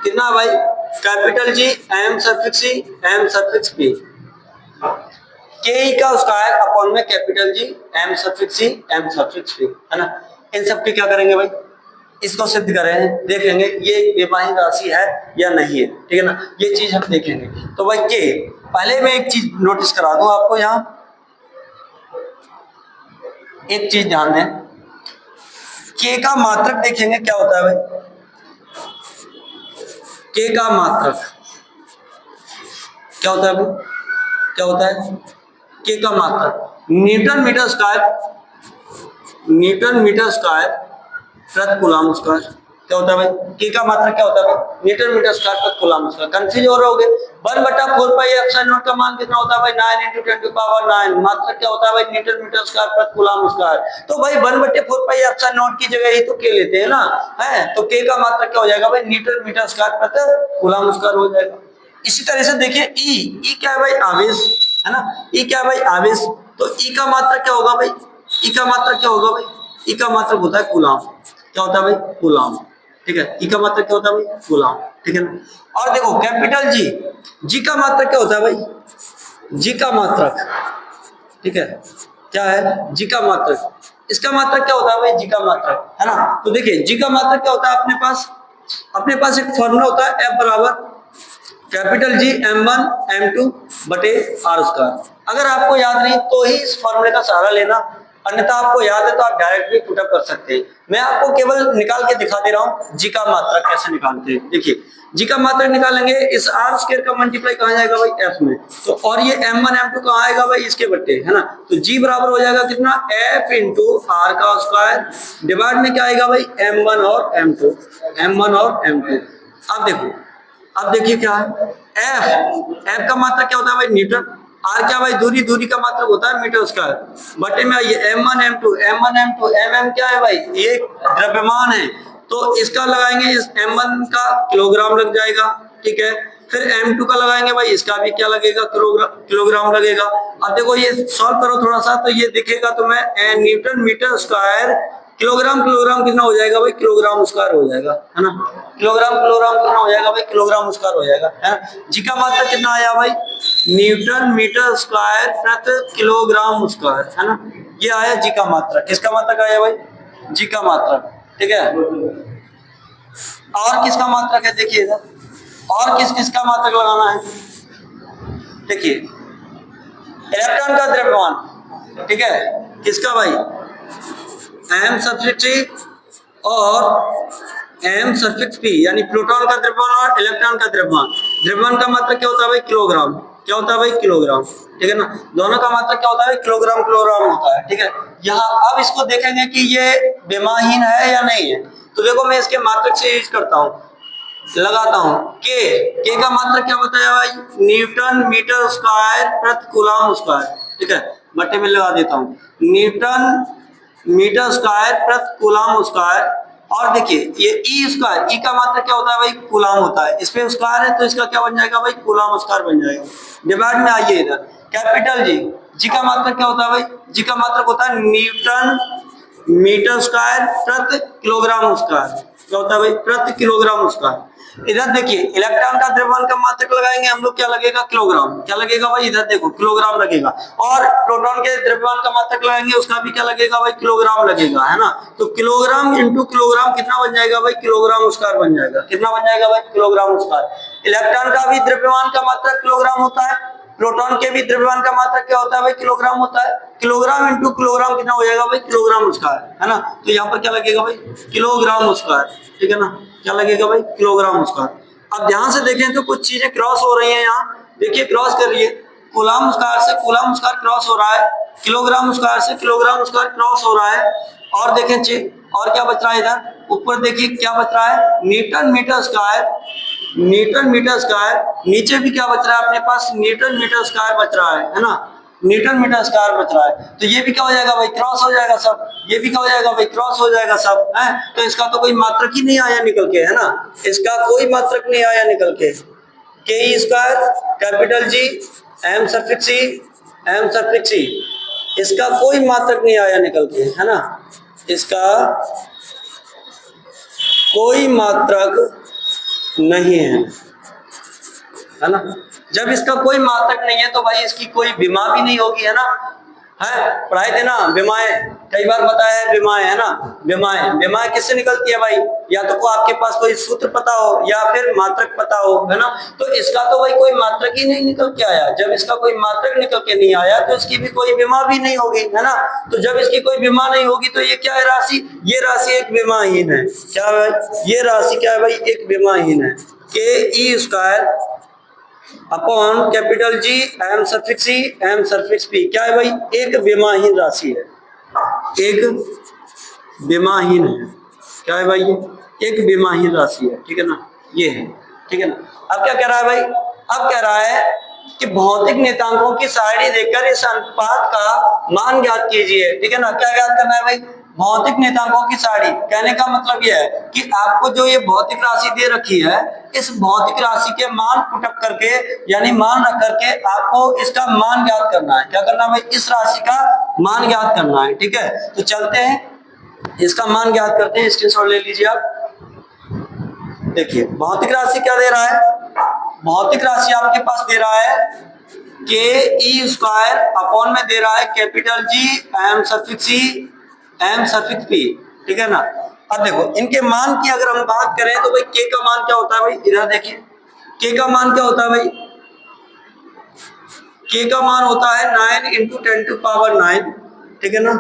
A: कितना भाई capital G m∑c m∑p। ke² upon में कैपिटल G m∑c m∑p, है ना। इन सब के क्या करेंगे भाई इसको सिद्ध करें, देखेंगे ये विमाहीन राशि है या नहीं है, ठीक है ना। ये चीज हम देखेंगे। तो भाई के पहले मैं एक चीज नोटिस करा दूं आपको, यहाँ एक चीज ध्यान दें। के का मात्रक देखेंगे क्या होता है भाई। के का मात्रक क्या होता है भाई, क्या होता है के का मात्रक न्यूटन मीटर स्क्वायर प्रति कूलम स्क्वायर, क्या होता है भाई, के का मात्रक क्या होता है भाई, न्यूटन मीटर स्क्वायर पर कूलम स्क्वायर। कंफ्यूज हो रहे होगे। 1/4 पाई एप्सिलॉन नॉट का मान कितना होता है भाई, 9 × 10⁹ मात्रक क्या होता है भाई, न्यूटन मीटर स्क्वायर पर कूलम स्क्वायर। तो भाई 1/4 पाई एप्सिलॉन नॉट की जगह ही तो के लेते हैं ना, है तो के का मात्रक क्या हो जाएगा भाई, न्यूटन मीटर स्क्वायर पर कूलम स्क्वायर हो जाएगा। इसी तरह से देखिए ई क्या है भाई, आवेश है ना, ई क्या है भाई, आवेश। तो ई का मात्रक क्या होगा भाई, ई का मात्रक क्या होगा भाई, ई का मात्रक होता है कूलम। क्या होता है भाई, कूलम। ठीक है, ई का मात्रक क्या होता है भाई, कूलम। ठीक है ना। और देखो कैपिटल जी, जी का मात्रक क्या होता है भाई, जी का मात्रक, ठीक है, क्या है, जी का मात्रक। इसका मात्रक क्या होता है भाई, जी का मात्रक, है ना। तो देखिए जी का मात्रक क्या होता है, अपने पास एक फॉर्मूला होता है, एफ बराबर कैपिटल जी m1 m2 बटे आर स्क्वायर। अगर आपको याद नहीं तो ही इस फॉर्मूले का सहारा लेना, अन्यथा आपको याद है तो आप डायरेक्ट भी पुटअप कर सकते हैं। मैं आपको केवल निकाल के दिखा दे रहा हूँ जी का मात्रक कैसे निकालते हैं। देखिए जी का मात्रक निकालेंगे, इस आर स्क्वायर का मल्टीप्लाई कहाँ जाएगा भाई, एफ में। तो और ये m1 m2 कहाँ आएगा भाई, इसके बट्टे, है ना। तो जी बराबर हो जाएगा कितना, एफ इंटू आर का स्क्वायर डिवाइड में क्या आएगा भाई, m1 और m2, m1 और m2। अब देखो, अब देखिए क्या है, एफ का मात्रक क्या होता है भाई, न्यूटन। आर क्या भाई, दूरी, दूरी का मात्रक होता है मीटर स्क्वायर। बटे में आइए m1 m2, m1 m2, mm क्या है भाई, ये द्रव्यमान है। तो इसका लगाएंगे, इस m1 का किलोग्राम लग जाएगा, ठीक है। फिर m2 का लगाएंगे भाई, इसका भी क्या लगेगा, किलोग्राम लगेगा। अब देखो ये सॉल्व करो थोड़ा सा, तो ये दिखेगा तुम्हें newton metre square kilogram, kilogram कितना हो जाएगा भाई, किलोग्राम स्क्वायर हो जाएगा, है ना। किलोग्राम किलोग्राम कितना हो जाएगा भाई, किलोग्राम स्क्वायर हो जाएगा, है ना। जी का मात्रक कितना आया भाई, न्यूटन मीटर स्क्वायर प्रति किलोग्राम स्क्वायर, है ना। ये आया जी का मात्रक। किसका मात्रक आया भाई, जी का मात्रक, ठीक है। और किसका मात्रक है, देखिए इधर, और किसका मात्रक लगाना है। देखिए इलेक्ट्रॉन का द्रव्यमान, ठीक है, किसका भाई, एम सब्सिट्री और एम सफिक्स पी, यानी प्रोटॉन का द्रव्यमान और इलेक्ट्रॉन का द्रव्यमान। द्रव्यमान का मात्रक क्या होता है भाई, किलोग्राम। क्या होता है भाई, किलोग्राम, ठीक है ना। दोनों का मात्रक क्या होता है, किलोग्राम किलोग्राम होता है, ठीक है। यहाँ अब इसको देखेंगे कि ये विमाहीन है या नहीं है। तो देखो मैं इसके मात्रक से यूज करता हूँ, लगाता हूँ के का मात्रक क्या बताया भाई, न्यूटन मीटर स्क्वायर प्रति कूलम स्क्वायर, ठीक है। बट्टे में लगा देता हूँ, न्यूटन मीटर स्क्वायर प्रति कूलम स्क्वायर। और देखिए ये ई स्क्वायर, ई का मात्रक क्या होता है भाई, कूलम होता है। इस पे स्क्वायर है तो इसका क्या बन जाएगा भाई, कूलम स्क्वायर बन जाएगा। डिवाइड में आइए इधर, कैपिटल जी, जी का मात्रक क्या होता है भाई, जी का मात्रक होता है न्यूटन मीटर स्क्वायर प्रति किलोग्राम स्क्वायर। क्या होता है भाई, प्रति किलोग्राम स्क्वायर। इधर देखिए इलेक्ट्रॉन का द्रव्यमान का मात्रक लगाएंगे हम लोग, क्या लगेगा, किलोग्राम। क्या लगेगा भाई, इधर देखो किलोग्राम लगेगा। और प्रोटॉन के द्रव्यमान का मात्रक लगाएंगे, उसका भी क्या लगेगा भाई, किलोग्राम लगेगा, है ना। तो किलोग्राम इंटू किलोग्राम कितना बन जाएगा भाई, किलोग्राम स्क्वायर बन जाएगा। कितना बन जाएगा भाई, किलोग्राम स्क्वायर। इलेक्ट्रॉन का भी द्रव्यमान का मात्रक किलोग्राम होता है, प्रोटॉन के भी द्रव्यमान का मात्रक क्या होता है भाई, किलोग्राम होता है। किलोग्राम इंटू किलोग्राम कितना हो जाएगा भाई, किलोग्राम स्क्वायर, है ना। तो यहाँ पर क्या लगेगा भाई, किलोग्राम स्क्वायर, ठीक है ना। क्या लगेगा भाई, किलोग्राम स्क्वायर। अब ध्यान से देखें तो कुछ चीजें क्रॉस हो रही हैं यहाँ, देखिए क्रॉस कर रही है। कूलम स्क्वायर से कूलम स्क्वायर क्रॉस हो रहा है, किलोग्राम स्क्वायर से किलोग्राम स्क्वायर क्रॉस हो रहा है। और देखें और क्या बच रहा है इधर ऊपर, देखिए क्या बच रहा है, newton metre square, newton metre square. नीचे भी क्या बच रहा है अपने पास, न्यूटन मीटर स्क्वायर बच रहा है ना, न्यूटन मीटर स्क्वायर बच रहा है। तो ये भी क्या हो जाएगा भाई, क्रॉस हो जाएगा सब। ये भी क्या हो जाएगा भाई, क्रॉस हो जाएगा सब, है। तो इसका तो कोई मात्रक ही नहीं आया निकल के, है ना। इसका कोई मात्रक नहीं आया निकल के e square capital G M suffix c m suffix c, इसका कोई मात्रक नहीं आया निकल के, है ना। इसका कोई मात्रक नहीं है ना। जब इसका कोई मात्रक नहीं है तो भाई इसकी कोई विमा भी नहीं होगी, है ना। है पढ़ाई थे ना, विमाएं कई बार बताया है, विमाएं, है ना। विमाएं किससे निकलती है भाई, या तो आपके पास कोई सूत्र पता हो या फिर मात्रक पता हो, है ना। तो इसका तो भाई कोई मात्रक ही नहीं निकल के आया। जब इसका कोई मात्रक निकल के नहीं आया तो इसकी भी कोई विमा भी नहीं होगी, है ना। तो जब इसकी कोई विमा नहीं होगी तो ये क्या है, राशि, ये राशि एक विमाहीन है। क्या है, ये राशि क्या है भाई, एक विमाहीन है। K e square upon capital G M suffix c m suffix p, क्या है भाई, एक विमाहीन राशि है, एक विमाहीन है। क्या है भाई, एक विमाहीन राशि है, ठीक है ना, ये है, ठीक है ना। अब क्या कह रहा है भाई, अब कह रहा है कि भौतिक नेतांकों की सारणी देखकर इस अनुपात का मान ज्ञात कीजिए, ठीक है ना। क्या ज्ञात करना है भाई, भौतिक नेतांकों की सारणी। कहने का मतलब यह है कि आपको जो ये भौतिक राशि दे रखी है, इस भौतिक राशि के मान पुटअप करके यानी मान रख करके आपको इसका मान ज्ञात करना है। क्या करना है भाई, इस राशि का मान ज्ञात करना है, ठीक है। तो चलते हैं इसका मान ज्ञात करते हैं, स्क्रीनशॉट ले लीजिए आप। देखिए भौतिक राशि क्या दे रहा है, भौतिक राशि आपके पास दे रहा है के ई स्क्वायर अपॉन में दे रहा है capital G M suffix E M suffix P, ठीक है ना। अब देखो इनके मान की अगर हम बात करें तो भाई के का मान क्या होता है भाई, इधर देखिए के का मान क्या होता है भाई, के का मान होता है 9 इंटू 10⁻⁹, ठीक है ना।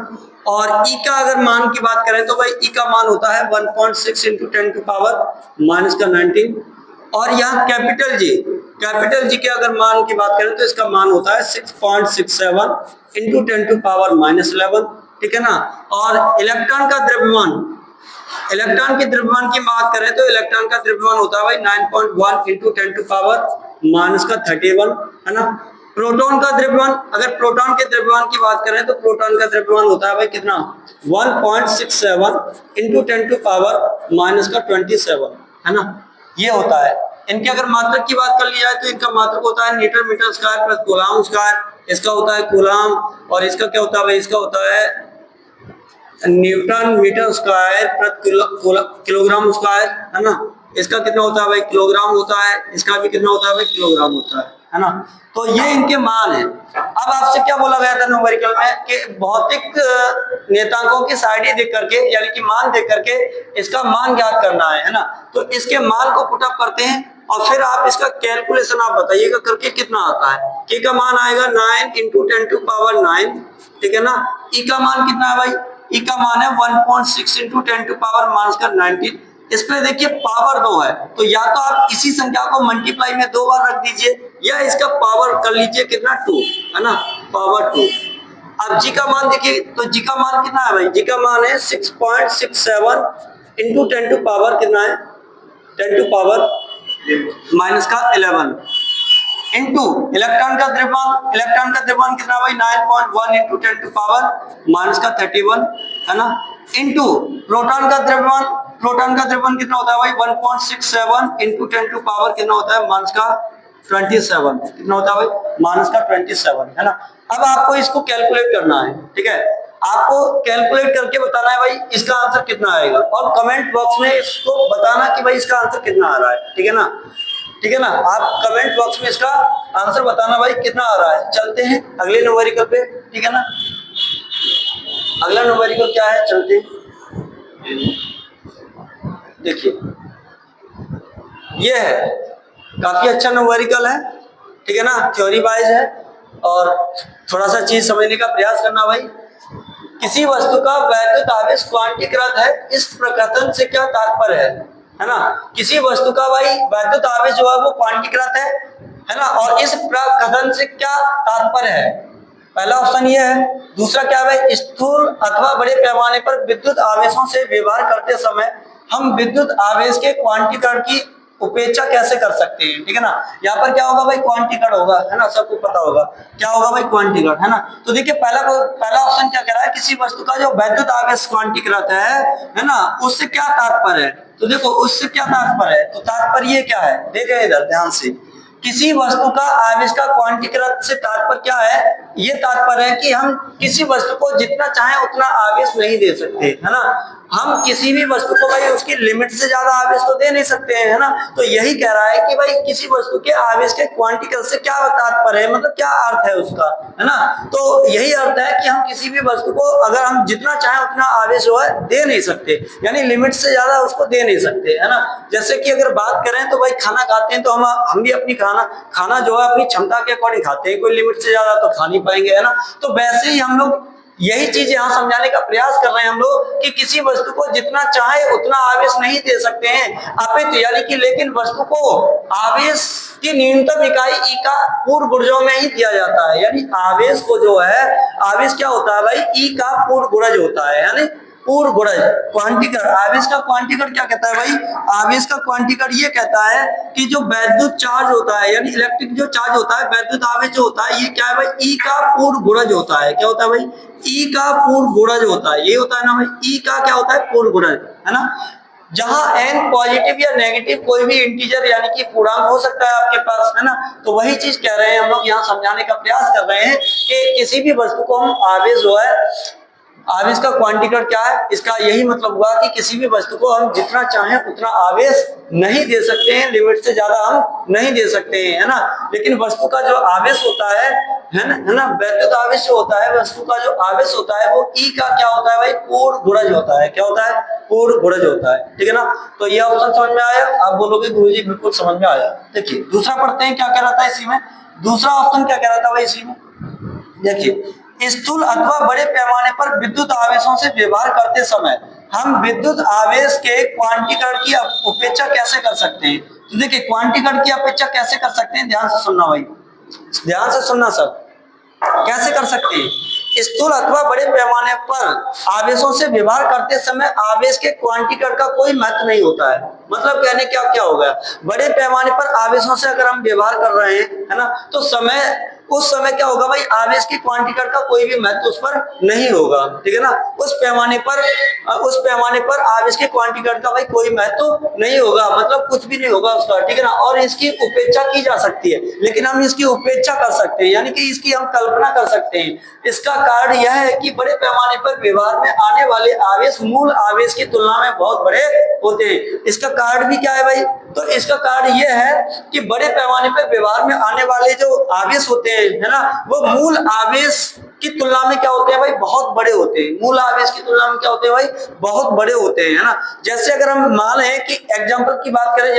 A: और ई का अगर मान की बात करें तो भाई ई का मान होता है 1.6 इंटू 10⁻⁻19। और यहाँ कैपिटल जी के अगर मान की बात करें तो इसका मान होता है 6.67 इंटू 10⁻11, ठीक है ना। और इलेक्ट्रॉन का द्रव्यमान, इलेक्ट्रॉन के द्रव्यमान की बात करें तो इलेक्ट्रॉन का द्रव्यमान होता है भाई 9.1 इंटू 10⁻31, है ना। प्रोटॉन का द्रव्यमान, अगर प्रोटॉन के द्रव्यमान की बात करें तो प्रोटॉन का द्रव्यमान होता है भाई कितना, 1.67 इंटू 10⁻27, है ना, ये होता है। इनके अगर मात्रक की बात कर ली जाए तो इनका मात्रक होता है newton metre square plus coulomb square, इसका होता है कूलाम, और इसका क्या होता है भाई, इसका होता है न्यूटन मीटर स्क्वायर प्रति किलोग्राम स्क्वायर, है ना। इसका कितना होता है भाई, किलोग्राम होता है, इसका भी कितना होता है भाई, किलोग्राम होता है ना। तो ये इनके मान है। अब आपसे क्या बोला गया था न्यूमेरिकल में कि भौतिक नेतांकों की सारणी देख करके यानी कि मान देख करके इसका मान ज्ञात करना है ना। तो इसके मान को पुटअप करते हैं और फिर आप इसका कैलकुलेशन आप बताइएगा करके कितना आता है। के का मान आएगा 9 इंटू 10⁻9, ठीक है ना। ई का मान कितना है भाई, ई का मान है 1.6 इंटू 10⁻⁻19। इस पे देखिए पावर 2 है, तो या तो आप इसी संख्या को मल्टीप्लाई में 2 बार रख दीजिए या इसका पावर कर लीजिए कितना 2, है ना, पावर 2। अब जी का मान देखिए, तो जी का मान कितना है भाई, जी का मान है 6.67 इंटू 10⁻ कितना है, 10⁻⁻11 इंटू इलेक्ट्रॉन का द्रव्यमान, इलेक्ट्रॉन का द्रव्यमान कितना भाई 9.1 इंटू 10⁻31, है ना, इंटू प्रोटॉन का द्रव्यमान, प्रोटॉन का द्रव्यमान कितना होता है भाई 1.67 इंटू 10⁻ कितना होता है -27, कितना होता है भाई -27, है ना। अब आपको इसको कैलकुलेट करना है, ठीक है, आपको कैलकुलेट करके बताना है भाई इसका आंसर कितना आएगा, और कमेंट बॉक्स में इसको बताना कि भाई इसका आंसर कितना आ रहा है, ठीक है ना, ठीक है ना। आप कमेंट बॉक्स में इसका आंसर बताना भाई कितना आ रहा है। चलते हैं अगले न्यूमेरिकल पे, ठीक है ना। अगला न्यूमेरिकल क्या है, चलते हैं, देखिए ये है, काफी अच्छा न्यूमेरिकल है, ठीक है ना, थ्योरी वाइज है और थोड़ा सा चीज समझने का प्रयास करना भाई। किसी वस्तु का वैद्युत आवेश क्वांटीकृत है, इस प्रकथन से क्या तात्पर्य है ना। किसी वस्तु का भाई वैद्युत आवेश जो है वो क्वांटीकृत है ना, और इस प्रकथन से क्या तात्पर्य है, पहला ऑप्शन ये है। दूसरा क्या है, स्थूल अथवा बड़े पैमाने पर विद्युत आवेशों से व्यवहार करते समय हम विद्युत आवेश के क्वांटीकरण की उपेक्षा कैसे कर सकते हैं, ठीक है ना। यहाँ पर क्या होगा भाई, क्वांटीकरण होगा, है ना, सबको पता होगा क्या होगा भाई, क्वांटीकरण, है ना। तो देखिए पहला ऑप्शन क्या कह रहा है, किसी वस्तु का जो वैद्युत आवेश क्वांटीकृत है ना, उससे क्या तात्पर्य है। तो देखो उससे क्या तात्पर्य है, तो तात्पर्य क्या है, देखिए इधर ध्यान से, किसी वस्तु का आवेश का क्वांटीकृत से तात्पर्य क्या है, ये तात्पर्य है कि हम किसी वस्तु को जितना चाहे उतना आवेश नहीं दे सकते, है ना। हम किसी भी वस्तु को भाई उसकी लिमिट से ज्यादा आवेश तो दे नहीं सकते हैं, है ना। तो यही कह रहा है कि भाई किसी वस्तु के आवेश के क्वांटीकृत से क्या तात्पर्य है, मतलब क्या अर्थ है उसका, है ना। तो यही अर्थ है कि हम किसी भी वस्तु को अगर हम जितना चाहे उतना आवेश जो है दे नहीं सकते, यानी लिमिट से ज्यादा उसको दे नहीं सकते, है ना। जैसे कि अगर बात करें तो भाई खाना खाते हैं तो हम भी अपनी खाना जो है अपनी क्षमता के अकॉर्डिंग खाते हैं, कोई लिमिट से ज्यादा तो खा नहीं पाएंगे, है ना। तो वैसे ही हम लोग यही चीज यहाँ समझाने का प्रयास कर रहे हैं हम लोग कि किसी वस्तु को जितना चाहे उतना आवेश नहीं दे सकते हैं अपितु, यानी कि लेकिन वस्तु को आवेश की न्यूनतम इकाई ई का पूर्ण गुणजों में ही दिया जाता है, यानी आवेश को जो है, आवेश क्या होता है भाई, ई का पूर्ण गुणज होता है, यानी पूर्ण गुणज। क्वांटिकरण, आवेश का क्वांटिकरण क्या कहता है भाई? आवेश का क्वांटिकरण ये कहता है कि जो वैद्युत चार्ज होता है यानी इलेक्ट्रिक जो चार्ज होता है, वैद्युत आवेश जो होता है, ये क्या है भाई? ई का पूर्ण गुणज होता है। क्या होता है भाई? ई का पूर्ण गुणज होता है। ये होता है ना भाई, ई का क्या होता है? पूर्ण गुणज, है ना। जहां n पॉजिटिव या नेगेटिव कोई भी इंटीजर यानी कि पूर्णांक हो सकता है आपके पास, है ना। तो वही चीज कह रहे हैं हम लोग, यहाँ समझाने का प्रयास कर रहे हैं कि किसी भी वस्तु को हम आवेश जो है, आवेश का क्वांटिकरण क्या है? इसका यही मतलब हुआ कि किसी भी वस्तु को हम जितना चाहें उतना आवेश नहीं दे सकते हैं, लिमिट से ज्यादा हम नहीं दे सकते हैं, है ना। लेकिन वस्तु का जो आवेश होता है ना, वैद्युत आवेश जो होता है, वस्तु का जो आवेश होता है वो ई का क्या होता है भाई? पूर्ण गुणज होता है। क्या होता है? पूर्ण गुणज होता है, ठीक है ना। तो ये ऑप्शन समझ में आया? आप बोलोगे गुरुजी बिल्कुल समझ में आया। देखिए दूसरा पढ़ते हैं, क्या कह रहा था इसी में। दूसरा ऑप्शन क्या कह रहा था भाई इसी में? देखिए, स्थूल अथवा बड़े पैमाने पर विद्युत आवेशों से व्यवहार करते समय हम विद्युत आवेश के क्वांटीकरण की उपेक्षा कैसे कर सकते हैं? तो देखिए, क्वांटीकरण की उपेक्षा कैसे कर सकते हैं, ध्यान से सुनना भाई, ध्यान से सुनना सब। कैसे कर सकते हैं? स्थूल अथवा बड़े पैमाने पर आवेशों से व्यवहार करते समय आवेश के क्वांटीकरण का कोई महत्व नहीं होता है। मतलब कहने क्या क्या हो गया? बड़े पैमाने पर आवेशों से अगर हम व्यवहार कर रहे हैं, है ना, तो उस समय क्या होगा भाई? आवेश की क्वांटीकरण का कोई भी महत्व उस पर नहीं होगा, ठीक है ना। उस पैमाने पर आवेश के क्वांटीकरण का भाई कोई महत्व नहीं होगा, मतलब कुछ भी नहीं होगा उसका, ठीक है ना। और इसकी उपेक्षा की जा सकती है, लेकिन हम इसकी उपेक्षा कर सकते हैं, यानी कि इसकी हम कल्पना कर सकते हैं। इसका कारण यह है कि बड़े पैमाने पर व्यवहार में आने वाले आवेश मूल आवेश की तुलना में बहुत बड़े होते हैं। इसका कारण भी क्या है भाई? तो इसका कारण यह है कि बड़े पैमाने पर व्यवहार में आने वाले जो आवेश होते हैं, है ना, वो मूल आवेश की तुलना में क्या होते हैं भाई? बहुत बड़े होते हैं। मूल आवेश की तुलना में क्या होते हैं भाई? बहुत बड़े होते हैं, है ना। जैसे अगर हम मान लें कि एग्जांपल की बात करें,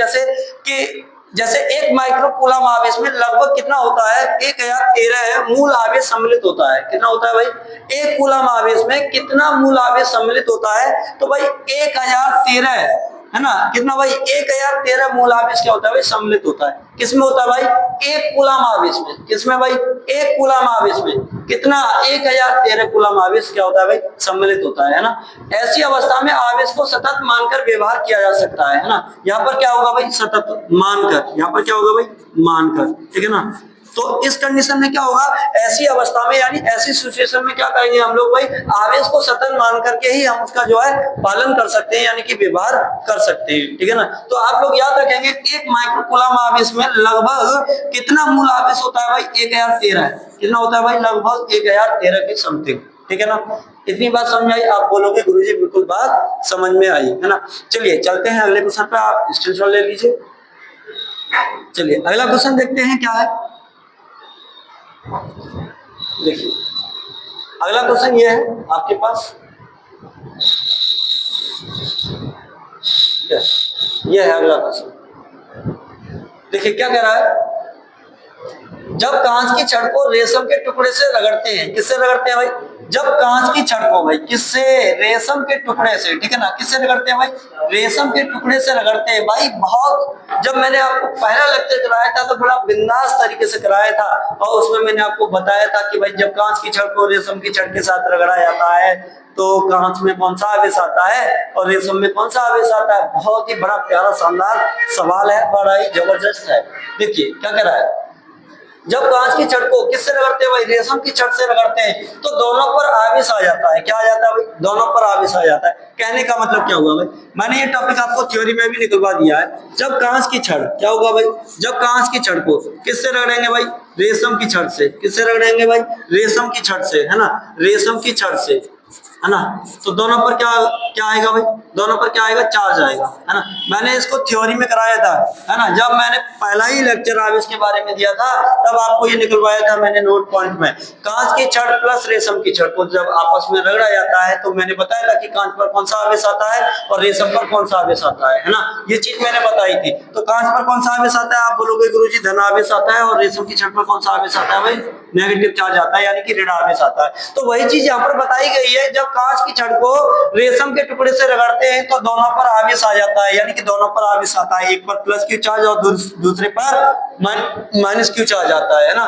A: जैसे 1 माइक्रोकूलम आवेश में लगभग कितना होता है? 1013 मूल आवेश सम्मिलित होता है। कितना होता है भाई? 1 कूलम आवेश में कितना मूल आवेश सम्मिलित होता है? तो भाई 1013, है ना। कितना भाई? 1013 मूल आवेश क्या होता है भाई? सम्मिलित होता है। किसमें होता है भाई? 1 कूलम आवेश में। किसमें भाई? 1 कूलम आवेश में कितना? 1013 कूलम आवेश क्या होता है भाई? सम्मिलित होता है ना। ऐसी अवस्था में आवेश को सतत मानकर व्यवहार किया जा सकता है ना। यहाँ पर क्या होगा भाई? सतत मानकर। यहाँ पर क्या होगा भाई? मानकर, ठीक है ना। तो इस कंडीशन में क्या होगा? ऐसी अवस्था में यानी ऐसी सिचुएशन में क्या करेंगे हम लोग भाई? आवेश को सतत मान करके ही हम उसका जो है पालन कर सकते हैं, यानी कि व्यवहार कर सकते हैं, ठीक है ना। तो आप लोग याद रखेंगे 1 माइक्रोकूलम आवेश में लगभग कितना मूल आवेश होता है भाई? 1013। कितना होता है भाई? लगभग 1013 के समथिंग, ठीक है ना। इतनी बात समझ आई? आप बोलोगे गुरुजी बिल्कुल बात समझ में आई, है ना। चलिए चलते हैं अगले क्वेश्चन पे, आप स्क्रीनशॉट ले लीजिए। चलिए अगला क्वेश्चन देखते हैं क्या है। देखिए अगला क्वेश्चन ये है आपके पास, ये है अगला क्वेश्चन। देखिए क्या कह रहा है? जब कांच की छड़ को रेशम के टुकड़े से रगड़ते हैं, किससे रगड़ते हैं भाई? जब कांच की छड़ को भाई किससे? रेशम के टुकड़े से, ठीक है ना। किससे रगड़ते हैं भाई? रेशम के टुकड़े से रगड़ते हैं भाई। बहुत, जब मैंने आपको पहला लेक्चर कराया था तो बड़ा बिंदास तरीके से कराया था, और उसमें मैंने आपको बताया था कि भाई जब कांच की छड़ को रेशम की छड़ के साथ रगड़ा जाता है तो कांच में कौन सा आवेश आता है और रेशम में कौन सा आवेश आता है। बहुत ही बड़ा प्यारा शानदार सवाल है, बड़ा ही जबरदस्त है। देखिए क्या कह रहा है? जब कांच की छड़ को किससे रगड़ते हैं भाई? रेशम की छड़ से रगड़ते हैं, तो दोनों पर आवेश आ जाता है। क्या आ जाता है भाई? दोनों पर आवेश आ जाता है। कहने का मतलब क्या हुआ भाई? मैंने ये टॉपिक आपको थ्योरी में भी निकलवा दिया है। जब कांच की छड़, क्या होगा भाई? जब कांच की छड़ को किससे रगड़ेंगे भाई? रेशम की छड़ से। किससे रगड़ेंगे भाई? रेशम की छड़ से, है ना। रेशम की छड़ से, है ना। तो दोनों पर क्या क्या आएगा भाई? दोनों पर क्या आएगा? चार्ज आएगा, है ना। मैंने इसको थ्योरी में कराया था, है ना। जब मैंने पहला ही लेक्चर आवेश के बारे में दिया था तब आपको ये निकलवाया था मैंने नोट पॉइंट में। कांच की छड़ प्लस रेशम की छड़ को जब आपस में रगड़ा जाता है तो मैंने बताया था कि कांच पर कौन सा आवेश आता है और रेशम पर कौन सा आवेश आता है ना। ये चीज मैंने बताई थी। तो कांच पर कौन सा आवेश आता है? आप बोलोगे गुरुजी धन आवेश आता है, और रेशम की छड़ पर कौन सा आवेश आता है भाई? नेगेटिव चार्ज आता है, यानी कि ऋण आवेश आता है। तो वही चीज यहाँ पर बताई गई है। जब कांच की छड़ को रेशम के टुकड़े से रगड़ते हैं तो दोनों पर आवेश आ जाता है, यानी कि दोनों पर आवेश आता है। एक पर प्लस क्यू चार्ज और दूसरे पर माइनस क्यू चार्ज आता है ना।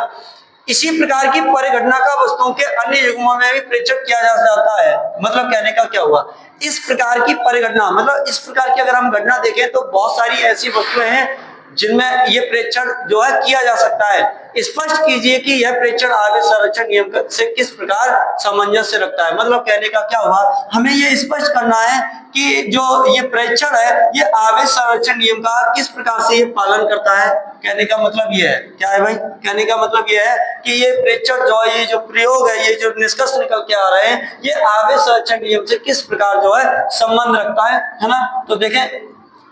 A: इसी प्रकार की परिघटना का वस्तुओं के अन्य युग्मों में भी प्रेक्षण किया जा सकता है। मतलब कहने का क्या हुआ? इस प्रकार की परिघटना, मतलब इस प्रकार की अगर हम घटना देखें तो बहुत सारी ऐसी वस्तुएं हैं जिनमें ये प्रेक्षण जो है किया जा सकता है। स्पष्ट कीजिए कि यह प्रेक्षण आवेश संरक्षण नियम से किस प्रकार सामंजस्य रखता है। मतलब कहने का क्या हुआ, हमें ये स्पष्ट करना है कि जो ये प्रेक्षण है ये आवेश संरक्षण नियम का किस प्रकार से ये पालन करता है। कहने का मतलब ये है, क्या है भाई, कहने का मतलब ये है कि ये प्रेक्षण जो है, ये जो प्रयोग है, ये जो निष्कर्ष निकल के आ रहे हैं, ये आवेश संरक्षण नियम से किस प्रकार जो है संबंध रखता है ना। तो देखें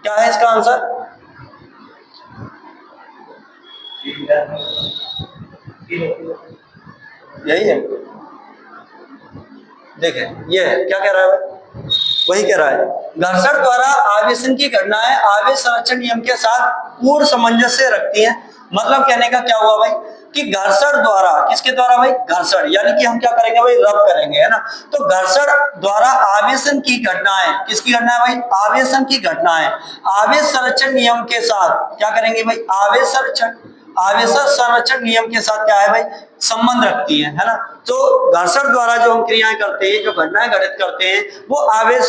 A: क्या है इसका आंसर, यही है। देखें ये है, क्या कह रहा है, वही कह रहा है, घर्षण द्वारा आवेशन की घटनाएं आवेश संरक्षण नियम के साथ पूर्ण सामंजस्य रखती हैं। मतलब कहने का क्या हुआ भाई कि घर्षण द्वारा, किसके द्वारा भाई, घर्षण, यानी कि हम क्या करेंगे भाई, रब करेंगे, है ना। तो घर्षण द्वारा आवेशन की घटनाएं, किसकी घटनाएं भाई, आवेशन की घटनाएं आवेश संरक्षण नियम के साथ क्या करेंगे भाई, आवेश संरक्षण नियम के साथ क्या है भाई, संबंध रखती है ना। तो घर्षण द्वारा जो हम क्रियाएं करते हैं, जो घटनाएं घटित करते हैं, वो आवेश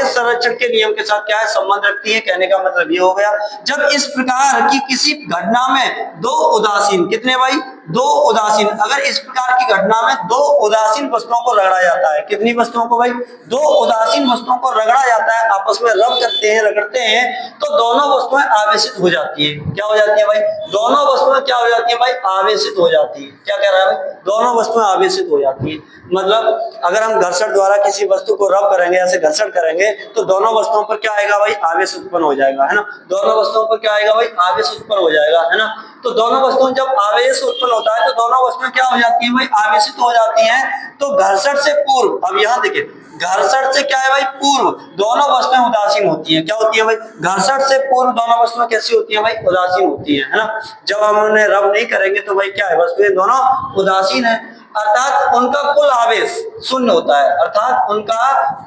A: संरक्षण के नियम के साथ क्या है, संबंध रखती है। कहने का मतलब ये हो गया, जब इस प्रकार की किसी घटना में दो उदासीन, कितने भाई, दो उदासीन, अगर इस प्रकार की घटना में दो उदासीन वस्तुओं को रगड़ा जाता है, कितनी वस्तुओं को भाई, दो उदासीन वस्तुओं को रगड़ा जाता है, आपस में रब करते हैं, रगड़ते हैं, तो दोनों वस्तुएं आवेशित हो जाती है। क्या हो जाती है भाई, दोनों वस्तुएं क्या हो जाती है भाई, आवेशित हो जाती है। क्या कह रहा है भाई, दोनों वस्तुएं आवेशित हो जाती है। मतलब अगर हम घर्षण द्वारा किसी वस्तु को रब करेंगे, ऐसे घर्षण करेंगे, तो दोनों वस्तुओं पर क्या आएगा भाई, आवेश उत्पन्न हो जाएगा, है ना। दोनों वस्तुओं पर क्या आएगा भाई, आवेश उत्पन्न हो जाएगा, है ना। तो दोनों वस्तुएं जब आवेश उत्पन्न होता है तो दोनों वस्तुएं क्या हो जाती है भाई, आवेशित हो जाती हैं। तो घर्षण से पूर्व, अब यहाँ देखिए, घर्षण से क्या है भाई, पूर्व दोनों वस्तुएं उदासीन होती हैं। क्या होती है भाई, घर्षण से पूर्व दोनों वस्तुएं कैसी होती है भाई, उदासीन होती है ना। जब हम उन्हें रब नहीं करेंगे तो भाई क्या है, वस्तुएं दोनों उदासीन है, अर्थात उनका कुल आवेश शून्य होता है। अर्थात उनका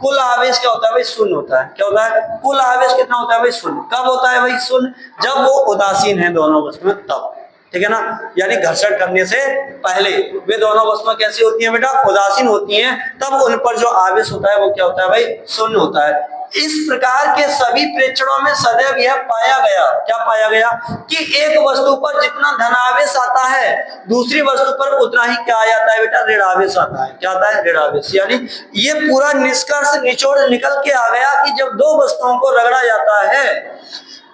A: कुल आवेश क्या होता है भाई, शून्य होता है। क्या होता है, कुल आवेश कितना होता है भाई, शून्य। कब होता है भाई शून्य, जब वो उदासीन है दोनों वस्तुएं, तब, ठीक है ना। यानी घर्षण करने से पहले वे दोनों वस्तुएं कैसी होती हैं बेटा, उदासीन होती हैं, तब उन पर जो आवेश होता है वो क्या होता है भाई, शून्य होता है। इस प्रकार के सभी प्रेक्षणों में सदैव यह पाया गया, क्या पाया गया, कि एक वस्तु पर जितना धनावेश आता है दूसरी वस्तु पर उतना ही क्या आ जाता है बेटा, ऋणावेश आता है। क्या आता है, ऋणावेश। यानी ये पूरा निष्कर्ष निचोड़ निकल के आ गया कि जब दो वस्तुओं को रगड़ा जाता है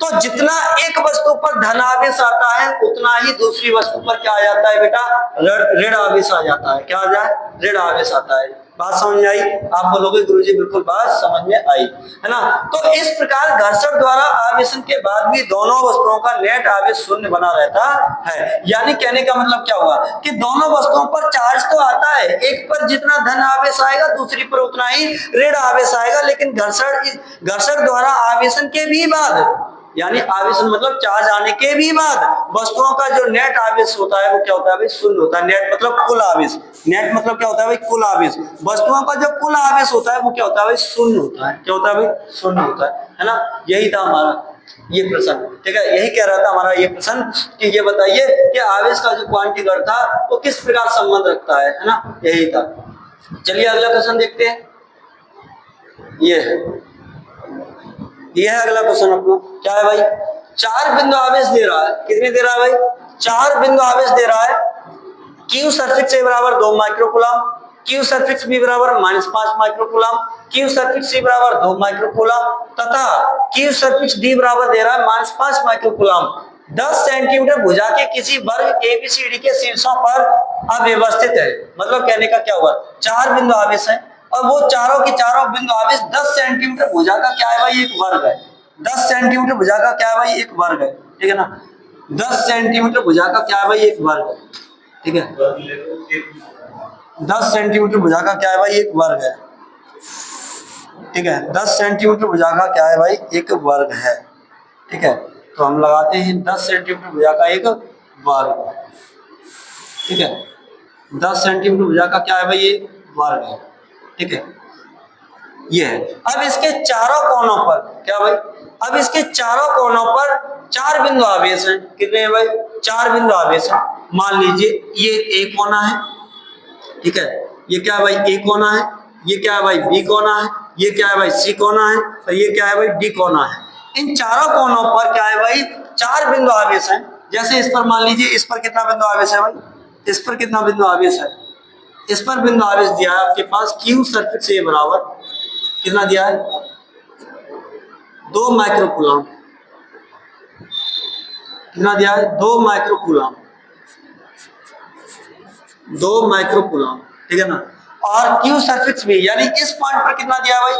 A: तो जितना एक वस्तु पर धनावेश आता है उतना ही दूसरी वस्तु पर क्या आ जाता है बेटा, ऋण आवेश आ जाता है। क्या आ जाए, ऋण आवेश आता है। बात समझ में आई, आप बोलोगे गुरुजी बिल्कुल बात समझ में आई, है ना। तो इस प्रकार घर्षण द्वारा आवेशन के बाद भी दोनों वस्तुओं का नेट आवेश शून्य बना रहता है। यानी कहने का मतलब क्या हुआ कि दोनों वस्तुओं पर चार्ज तो आता है, एक पर जितना धन आवेश आएगा दूसरी पर उतना ही ऋण आवेश आएगा, लेकिन घर्षण द्वारा आवेशन के भी बाद, यानी आवेशन मतलब चार्ज आने के भी बाद वस्तुओं का जो नेट आवेश होता है वो क्या होता है भाई, शून्य होता है। नेट मतलब कुल आवेश, नेट मतलब क्या होता है भाई, कुल आवेश। वस्तुओं का जो कुल आवेश होता है वो क्या होता है भाई, शून्य होता है। क्या होता है भाई, शून्य होता है ना। यही था हमारा ये प्रश्न, ठीक है। यही कह रहा था हमारा ये प्रश्न कि ये बताइए कि आवेश का जो क्वांटिगढ़ था वो किस प्रकार संबंध रखता है ना, यही था। चलिए अगला क्वेश्चन देखते हैं। ये है अगला क्वेश्चन अपना, क्या है भाई, 4 बिंदु आवेश दे रहा है। कितने दे रहा है भाई, 4 बिंदु आवेश दे रहा है। Q सफिक्स A बराबर 2 माइक्रोकूलम, Q सफिक्स B बराबर -5 माइक्रोकूलम, Q सफिक्स C बराबर 2 माइक्रोकूलम तथा Q सफिक्स D बराबर दे रहा है -5 माइक्रोकूलम। 10 सेंटीमीटर भुजा के किसी वर्ग ABCD के शीर्षों पर अव्यवस्थित है। मतलब कहने का क्या हुआ, 4 बिंदु आवेश है और वो चारों की चारों बिंदु आवेश 10 सेंटीमीटर भुजा का क्या है भाई, एक वर्ग है। 10 सेंटीमीटर भुजा का क्या है भाई, एक वर्ग है, ठीक है ना। 10 सेंटीमीटर भुजा का क्या है भाई, एक वर्ग है, ठीक है। 10 सेंटीमीटर भुजा का क्या है भाई, एक वर्ग है, ठीक है। 10 सेंटीमीटर भुजा का क्या है भाई, एक वर्ग है, ठीक है। तो हम लगाते हैं 10 सेंटीमीटर भुजा का एक वर्ग, ठीक है। 10 सेंटीमीटर भुजा का क्या है भाई, ये वर्ग है, ठीक है। ये है। अब इसके चारों कोनों पर क्या भाई, अब इसके चारों कोनों पर 4 बिंदु आवेश हैं। कितने हैं भाई, 4 बिंदु आवेश हैं। मान लीजिए ये एक कोना है, ठीक है। ये क्या भाई, एक कोना है, ये क्या है भाई बी कोना है, ये क्या है भाई सी कोना है, और ये क्या है भाई डी कोना है। इन चारों कोनों पर क्या है भाई 4 बिंदु आवेश हैं। जैसे इस पर मान लीजिए, इस पर कितना बिंदु आवेश है भाई, इस पर कितना बिंदु आवेश है, इस पर बिंदु आवेश दिया है आपके पास क्यू सर्किट से बराबर कितना दिया है 2 माइक्रोकूलम। कितना दिया है 2 माइक्रोकूलम, 2 माइक्रोकूलम, ठीक है ना। और क्यू सर्फिक्स भी, यानी इस पॉइंट पर कितना दिया भाई,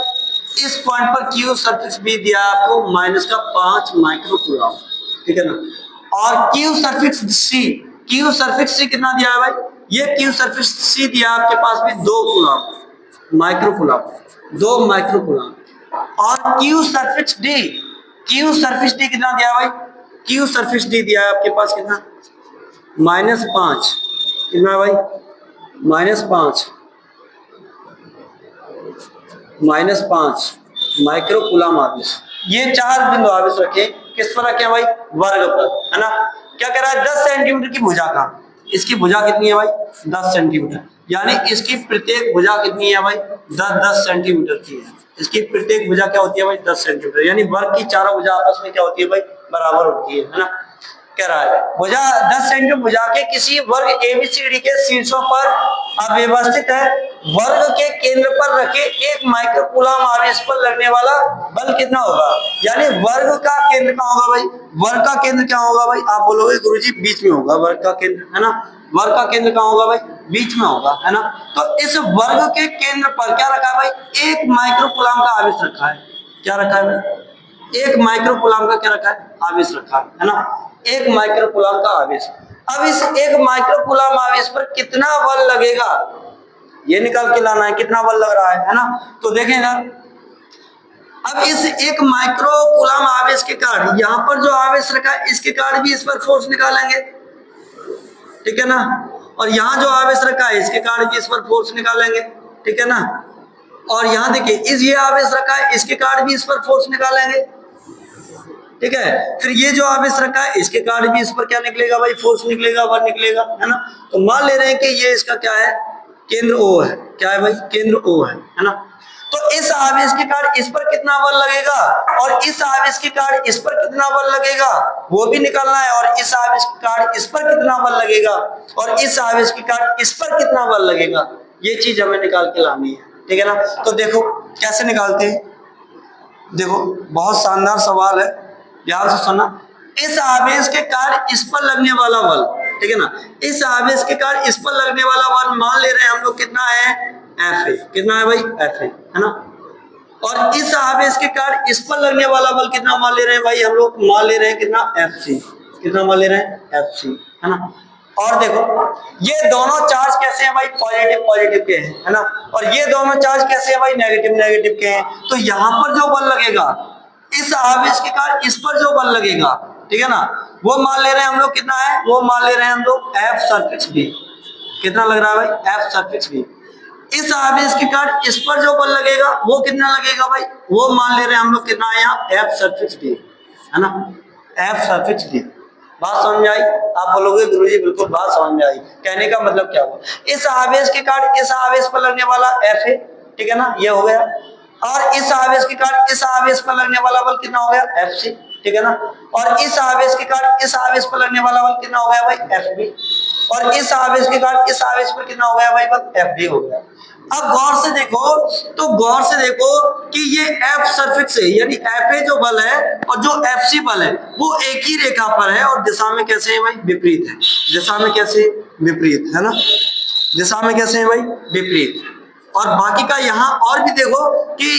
A: इस पॉइंट पर क्यू सर्फिक्स भी दिया आपको -5 माइक्रोकूलम, ठीक है ना। और क्यू सर्फिक्स सी, क्यू सर्फिक्स सी कितना दिया है भाई, ये क्यू सर्फिक्स सी दिया आपके पास भी 2 कूलम माइक्रोकूलम, 2 माइक्रोकूलम। और क्यू सर्फिक्स डी, क्यू सर्फिक्स डी कितना दिया भाई, क्यू सर्फिक्स डी दिया है आपके पास कितना -5, कितना भाई -5 माइक्रोकूलम आवेश। ये 4 बिंदु आवेश रखे, किस पर रखे भाई वर्ग पर, है ना। क्या कह रहा है 10 सेंटीमीटर की भुजा का, इसकी भुजा कितनी है भाई 10 सेंटीमीटर, यानी इसकी प्रत्येक भुजा कितनी है भाई 10 सेंटीमीटर की है। इसकी प्रत्येक भुजा क्या होती है भाई 10 सेंटीमीटर, यानी वर्ग की चारों भुजा आपस में क्या होती है भाई बराबर होती है ना। कह रहा है भुजा 10 सेंटीमीटर भुजा के किसी वर्ग एबीसीडी के शीर्षों पर अव्यवस्थित है, वर्ग के केंद्र पर रखे 1 माइक्रोकूलम आवेश पर लगने वाला बल कितना होगा। यानी वर्ग का केंद्र कहाँ होगा भाई, वर्ग का केंद्र क्या होगा भाई, आप बोलोगे गुरुजी बीच में होगा वर्ग का केंद्र, है ना। वर्ग का केंद्र कहाँ होगा भाई बीच में होगा, है ना। तो इस वर्ग के केंद्र पर क्या रखा है भाई 1 माइक्रोकूलम का आवेश रखा है। क्या रखा है भाई 1 माइक्रोकूलम का क्या रखा है आवेश रखा है ना, 1 माइक्रोकूलम का आवेश। अब इस 1 माइक्रोकूलम आवेश पर कितना बल लगेगा ये निकाल के लाना है, कितना बल लग रहा है ना। तो देखें ना, अब इस 1 माइक्रोकूलम आवेश के कारण यहाँ पर जो आवेश रखा है इसके कारण भी इस पर फोर्स निकालेंगे, ठीक है ना। और यहाँ जो आवेश रखा है इसके कारण भी इस पर फोर्स निकालेंगे, ठीक है ना। और यहाँ देखिए इस ये आवेश रखा है इसके कारण भी इस पर फोर्स निकालेंगे, ठीक है। फिर ये जो आवेश रखा है इसके कारण भी इस पर क्या निकलेगा भाई फोर्स निकलेगा, बल निकलेगा, है ना। तो मान ले रहे हैं कि ये इसका क्या है केंद्र O है, क्या है भाई केंद्र O है ना। तो इस आवेश के कारण इस पर कितना बल लगेगा और इस आवेश के कारण इस पर कितना बल लगेगा वो भी निकालना है, और इस आवेश के कारण इस पर कितना बल लगेगा और इस आवेश के कारण इस पर कितना बल लगेगा, ये चीज हमें निकाल के लानी है, ठीक है ना। तो देखो कैसे निकालते हैं, देखो बहुत शानदार सवाल है, ध्यान से सुनना। इस आवेश के कारण इस पर लगने वाला बल, ठीक है ना, इस आवेश के कारण इस पर लगने वाला बल मान ले रहे हैं हम लोग कितना है Fa, कितना है भाई Fa, है ना। और इस आवेश के कारण इस पर लगने वाला बल कितना मान ले रहे हैं भाई हम लोग, मान ले रहे हैं कितना Fc, कितना मान ले रहे हैं Fc, है ना। और देखो ये दोनों चार्ज कैसे हैं भाई पॉजिटिव पॉजिटिव के हैं, है ना। और ये दोनों चार्ज कैसे हैं भाई नेगेटिव नेगेटिव के हैं। तो यहाँ पर जो बल लगेगा इस आवेश के कारण इस पर जो बल लगेगा, ठीक है ना, वो मान ले रहे हैं हम लोग कितना है, वो मान ले रहे हैं हम लोग F सर्फिक्स B, कितना लग रहा है भाई F सर्फिक्स B। इस आवेश के कारण इस पर जो बल लगेगा वो कितना लगेगा भाई, वो मान ले रहे हैं हम लोग कितना है यहाँ F सर्फिक्स D, है ना, F सर्फिक्स D। बात समझ में आई, आप बोलोगे गुरुजी बिल्कुल बात समझ में आई, कहने का मतलब क्या हुआ, इस आवेश के कारण इस आवेश पर लगने वाला F है, ठीक है ना, ये हो गया। और इस आवेश के कारण इस आवेश पर लगने वाला बल कितना हो गया Fc, ठीक है ना। और इस आवेश के कारण इस आवेश पर लगने वाला बल कितना हो गया भाई Fb, और इस आवेश के कारण इस आवेश पर कितना हो गया भाई बल Fd हो गया। अब गौर से देखो, तो गौर से देखो कि ये F सर्फिक्स है, यानी Fa जो बल है और जो Fc बल है वो एक ही रेखा पर है और दिशा में कैसे है भाई विपरीत है, दिशा में कैसे विपरीत, है ना, दिशा में कैसे है भाई विपरीत। और बाकी का यहाँ और भी देखो कि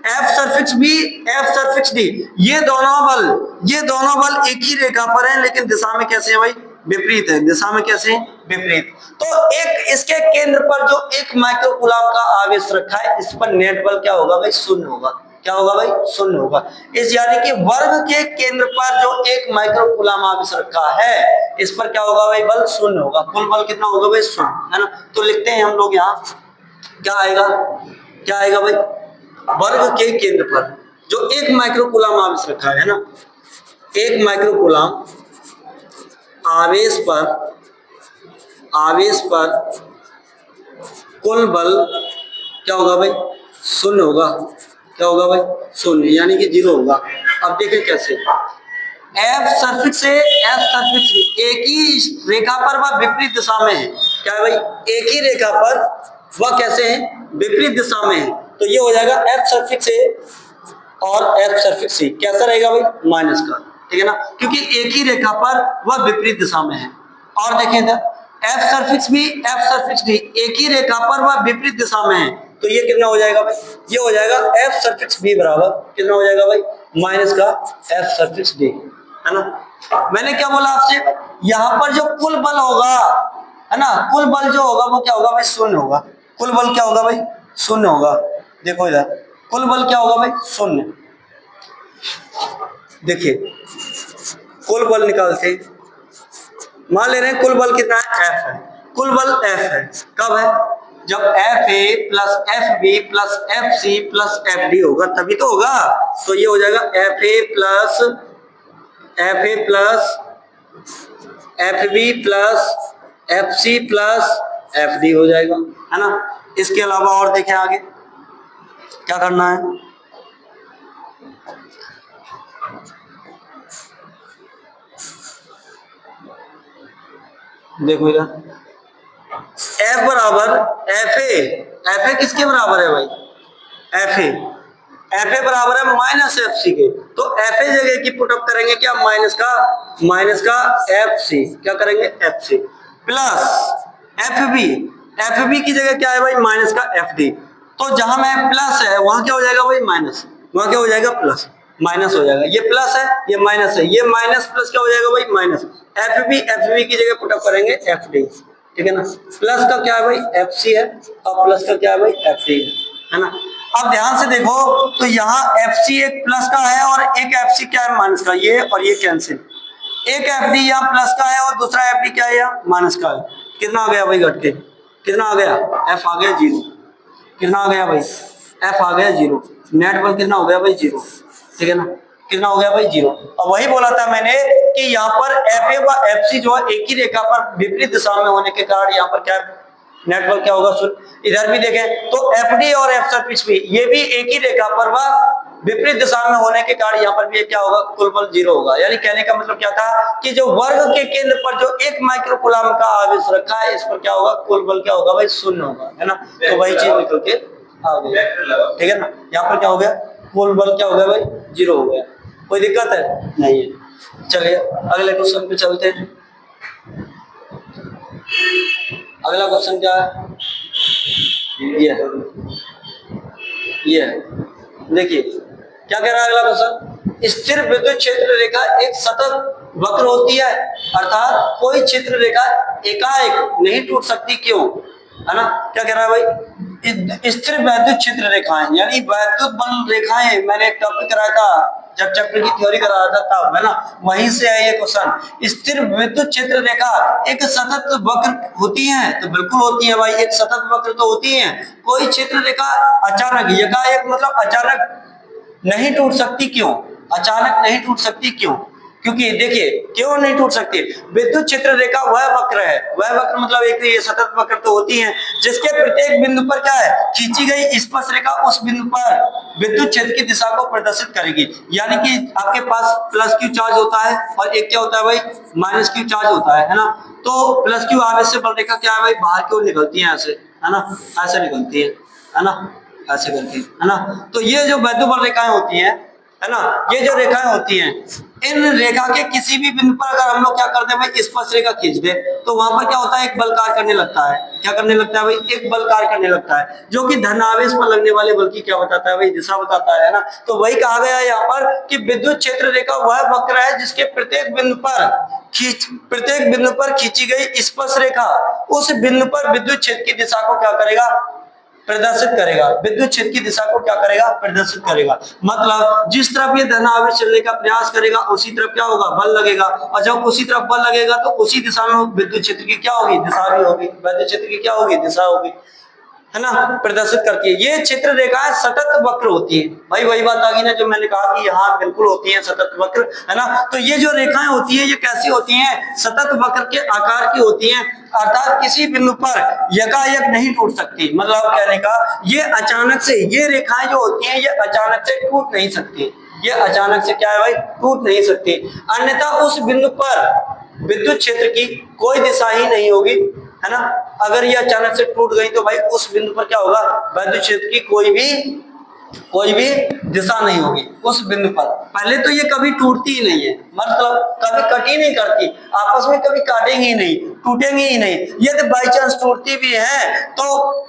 A: F सर्फिक्स B F सर्फिक्स D ये दोनों बल एक ही रेखा पर हैं लेकिन दिशा में कैसे है भाई विपरीत है, दिशा में कैसे विपरीत। तो एक इसके केंद्र पर जो 1 माइक्रोकूलम का आवेश रखा है इस पर नेट बल क्या होगा भाई शून्य होगा, क्या होगा भाई शून्य होगा। इस यानी कि वर्ग के केंद्र पर जो 1 माइक्रोकूलम आवेश रखा है इस पर क्या होगा भाई बल शून्य होगा, कुल बल कितना होगा भाई शून्य, है ना। तो लिखते हैं हम लोग यहाँ क्या आएगा, क्या आएगा भाई वर्ग के केंद्र पर जो 1 माइक्रोकूलम आवेश रखा है ना, 1 माइक्रोकूलम आवेश पर कुल बल क्या होगा भाई, शून्य होगा। क्या होगा भाई, शून्य, यानी कि 0 होगा। अब देखें कैसे, एफ सफिक्स से एफ सफिक्स एक ही रेखा पर वह विपरीत दिशा में है। क्या है भाई, एक ही रेखा पर वह कैसे है, विपरीत दिशा में है। तो ये हो जाएगा एफ सफिक्स से और एफ सफिक्स सी कैसा रहेगा भाई, माइनस का, ठीक है ना, क्योंकि एक ही रेखा पर वह विपरीत दिशा में है। और देखें इधर एफ सफिक्स भी एफ सफिक्स डी एक ही रेखा पर वह विपरीत दिशा में है। तो ये कितना हो जाएगा भाई, ये हो जाएगा एफ सफिक्स बी बराबर कितना हो जाएगा भाई, माइनस का एफ सफिक्स डी, है ना। मैंने क्या बोला आपसे, यहाँ पर जो कुल बल होगा, है ना, कुल बल जो होगा वो क्या होगा भाई, शून्य होगा। कुल बल क्या होगा भाई, शून्य होगा। देखो इधर कुल बल क्या होगा भाई, शून्य। देखिए कुल बल निकालते, मान ले रहे हैं कुल बल कितना है, एफ है। कुल बल एफ है, कब है, जब F A plus F B plus F C plus F D होगा, तभी तो होगा। तो ये हो जाएगा F A plus F B plus F C plus F D हो जाएगा, है ना। इसके अलावा और देखें आगे क्या करना है, देखो इधर एफ बराबर एफ ए किसके बराबर है भाई, एफ ए बराबर है माइनस एफ सी के। तो एफ ए जगह की पुटअप करेंगे क्या, माइनस का एफ सी, क्या करेंगे F C plus F B की जगह क्या है भाई, माइनस का एफ डी। तो जहां में प्लस है वहां क्या हो जाएगा भाई, माइनस, वहां क्या हो जाएगा, प्लस, माइनस हो जाएगा। ये प्लस है, ये माइनस है, ये माइनस प्लस क्या हो जाएगा भाई, माइनस। एफ बी की जगह पुटअप करेंगे एफ डी, ठीक है ना। प्लस का क्या है भाई, एफ सी है, और प्लस का क्या है भाई, एफ डी है ना। अब ध्यान से देखो तो यहाँ एफ सी एक प्लस का है और एक एफ सी क्या है, माइनस का, ये और ये कैंसिल। एक एफ डी यहाँ प्लस का है और दूसरा एफ डी क्या है, यहाँ माइनस का है। कितना आ गया भाई घट के, कितना आ गया, एफ आ गया 0। कितना आ गया भाई, एफ आ गया 0। नेट बल कितना हो गया भाई, 0, ठीक है ना। कितना हो गया भाई, 0। अब वही बोला था मैंने कि यहाँ पर एफ ए व एफ सी जो है एक ही रेखा पर विपरीत दिशा में होने के कारण यहाँ पर क्या नेट बल क्या होगा, शून्य। इधर भी देखें तो एफ डी और एफ सफिक्स भी ये भी एक ही रेखा पर व विपरीत दिशा में होने के कारण यहाँ पर भी क्या होगा, कुल बल 0 होगा। यानी कहने का मतलब क्या था कि जो वर्ग के केंद्र पर जो 1 माइक्रोकूलम का आवेश रखा है इस पर क्या होगा, कुल बल क्या होगा भाई, 0 होगा, है ना। तो वही चीज निकल के आ गई, ठीक है ना। यहाँ पर क्या हो गया, कुल बल क्या हो गया भाई, 0 हो गया। कोई दिक्कत है नहीं है। चलिए अगले क्वेश्चन पे चलते हैं। अगला क्वेश्चन क्या है, ये देखिए क्या कह रहा है अगला क्वेश्चन, स्थिर विद्युत क्षेत्र रेखा एक सतत वक्र होती है, अर्थात कोई क्षेत्र रेखा एकाएक नहीं टूट सकती, क्यों, है ना। क्या कह रहा है भाई, स्थिर वैद्युत क्षेत्र रेखाएं यानी वैद्युत बल रेखाएं, मैंने एक टॉपिक कराया था जब चक्र की थ्योरी करा रहा था तब, है ना, वहीं से है ये क्वेश्चन। स्थिर विद्युत क्षेत्र रेखा एक सतत वक्र होती है, तो बिल्कुल होती है भाई, एक सतत वक्र तो होती है। कोई क्षेत्र रेखा अचानक एकाएक मतलब अचानक नहीं टूट सकती, क्यों, अचानक नहीं टूट सकती, क्यों, क्योंकि देखिए क्यों नहीं टूट सकती, विद्युत क्षेत्र रेखा वह वक्र है, वह वक्र मतलब एक ये सतत वक्र तो होती है जिसके प्रत्येक बिंदु पर क्या है, खींची गई स्पर्श रेखा उस बिंदु पर विद्युत क्षेत्र की दिशा को प्रदर्शित करेगी। यानी कि आपके पास प्लस क्यू चार्ज होता है और एक क्या होता है भाई, माइनस क्यू चार्ज होता है ना। तो प्लस क्यू आवेश से बल रेखा क्या है भाई, बाहर की ओर निकलती है ऐसे, है ना, ऐसे निकलती है ना, ऐसे करती है ना। तो ये जो वैद्युत बल रेखाएं होती हैं, है ना, ये जो रेखाएं होती हैं, इन रेखा के किसी भी बिंदु पर अगर हम लोग क्या करते हैं भाई, स्पर्श रेखा खींच दे तो वहां पर क्या होता है, एक बल कार्य करने लगता है। क्या करने लगता है भाई, एक बल कार्य करने लगता है जो कि धनावेश पर लगने वाले बल की क्या बताता है भाई, दिशा बताता है ना। तो वही कहा गया है यहाँ पर कि विद्युत क्षेत्र रेखा वह वक्र है जिसके प्रत्येक बिंदु पर खींची गई स्पर्श रेखा उस बिंदु पर विद्युत क्षेत्र की दिशा को क्या करेगा, प्रदर्शित करेगा, विद्युत क्षेत्र की दिशा को क्या करेगा, प्रदर्शित करेगा। मतलब जिस तरफ ये धनावेश चलने का प्रयास करेगा उसी तरफ क्या होगा, बल लगेगा, और जब उसी तरफ बल लगेगा तो उसी दिशा में विद्युत क्षेत्र की क्या होगी, दिशा भी होगी, विद्युत क्षेत्र की क्या होगी, दिशा होगी। है ना, प्रदर्शित करती है। ये क्षेत्र रेखाएं सतत वक्र होती है। भाई वही बात आ गई ना जो मैंने कहा कि यहाँ बिल्कुल होती है सतत वक्र, है ना। तो ये जो रेखाएं होती है ये कैसी होती हैं, सतत वक्र के आकार की होती हैं, अर्थात किसी बिंदु पर यकायक नहीं टूट सकती। मतलब कहने का ये अचानक से, ये रेखाएं जो होती हैं ये अचानक से टूट नहीं सकती, ये अचानक से क्या है भाई, टूट नहीं सकती। अन्यथा उस बिंदु पर विद्युत क्षेत्र की कोई दिशा ही नहीं होगी, है ना। अगर ये अचानक से टूट गई तो भाई उस बिंदु पर क्या होगा, विद्युत क्षेत्र की कोई भी दिशा नहीं होगी उस बिंदु पर। पहले तो ये कभी टूटती ही नहीं है, मतलब कभी कट ही नहीं करती, आपस में कभी काटेंगी ही नहीं, टूटेंगी ही नहीं। यदि बाई चांस टूटती भी है तो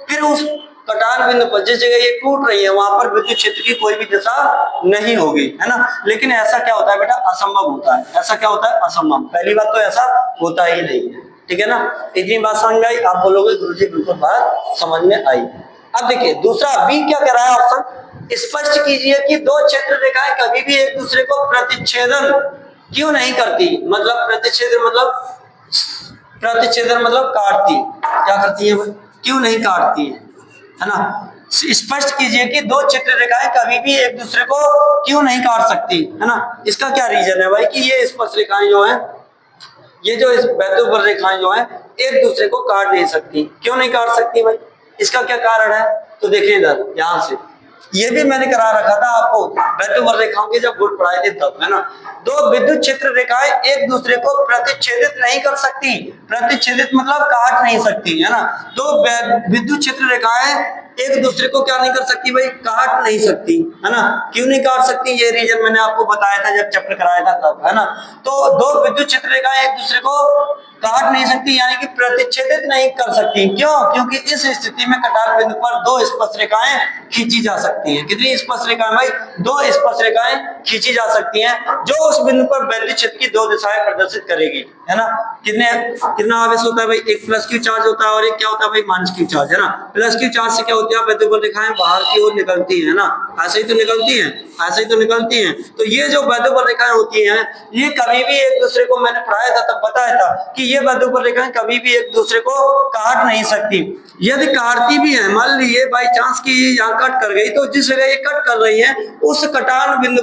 A: फिर उस कटान बिंदु पर जिस जगह ये टूट रही है वहां पर विद्युत क्षेत्र की कोई भी दिशा नहीं होगी, है ना। लेकिन ऐसा क्या होता है बेटा, असंभव होता है। ऐसा क्या होता है, असंभव। पहली बात तो ऐसा होता ही नहीं है, ठीक है ना। इतनी बात समझ में आई, आप बोलोगे गुरुजी बिल्कुल बात समझ में आई। अब देखिए दूसरा बी क्या कह रहा है ऑप्शन, स्पष्ट कीजिए कि दो क्षेत्र रेखाएं कभी भी एक दूसरे को प्रतिच्छेदन क्यों नहीं करती। मतलब प्रतिच्छेदन मतलब काटती, क्या करती है, क्यों नहीं काटती है ना। स्पष्ट कीजिए कि दो क्षेत्र रेखाएं कभी भी एक दूसरे को क्यों नहीं काट सकती, है ना। इसका क्या रीजन है भाई कि ये स्पर्श रेखाएं जो है, ये जो वैद्युत रेखाएं जो है एक दूसरे को काट नहीं सकती। क्यों नहीं काट सकती भाई, इसका क्या कारण है, तो देखिए इधर यहां से, ये भी मैंने करा रखा था आपको वैद्युत रेखाओं के जब गुण पढ़ाए थे तब, है ना। दो विद्युत क्षेत्र रेखाएं एक दूसरे को प्रतिच्छेदित नहीं कर सकती, प्रतिच्छेदित मतलब काट नहीं सकती, है ना। दो विद्युत क्षेत्र रेखाएं एक दूसरे को क्या नहीं कर सकती भाई, काट नहीं सकती, है ना। क्यों नहीं काट सकती, ये रीजन मैंने आपको बताया था जब चैप्टर कराया था तब, है ना। तो दो विद्युत क्षेत्र रेखाएं एक दूसरे को काट नहीं सकती यानी कि प्रतिच्छेदित नहीं कर सकती। क्यों, क्योंकि इस स्थिति में कटान बिंदु पर दो स्पर्श रेखाएं खींची जा सकती हैं। कितनी स्पर्श रेखाएं भाई, दो स्पर्श रेखाएं खींची जा सकती हैं जो उस बिंदु पर विद्युत क्षेत्र की दो दिशाएं प्रदर्शित करेगी, है ना। कितना आवेश होता है भाई, एक प्लस क्यू चार्ज होता है और एक क्या होता है भाई, माइनस क्यू चार्ज, है ना। प्लस क्यू चार्ज से क्या होती है, वैद्युत रेखाएं बाहर की ओर निकलती है ना, ऐसे ही तो निकलती हैं, ऐसे ही तो निकलती हैं। तो ये जो वैद्युत रेखाएं होती हैं ये कभी भी एक दूसरे को, मैंने पढ़ाया था तब बताया था कि ये वैद्युत रेखाएं कभी भी एक दूसरे को काट नहीं सकती। यदि काटती भी है, मान लीजिए बाई चांस की यहाँ कट कर गई, तो जिस जगह ये कट कर रही है उस कटान बिंदु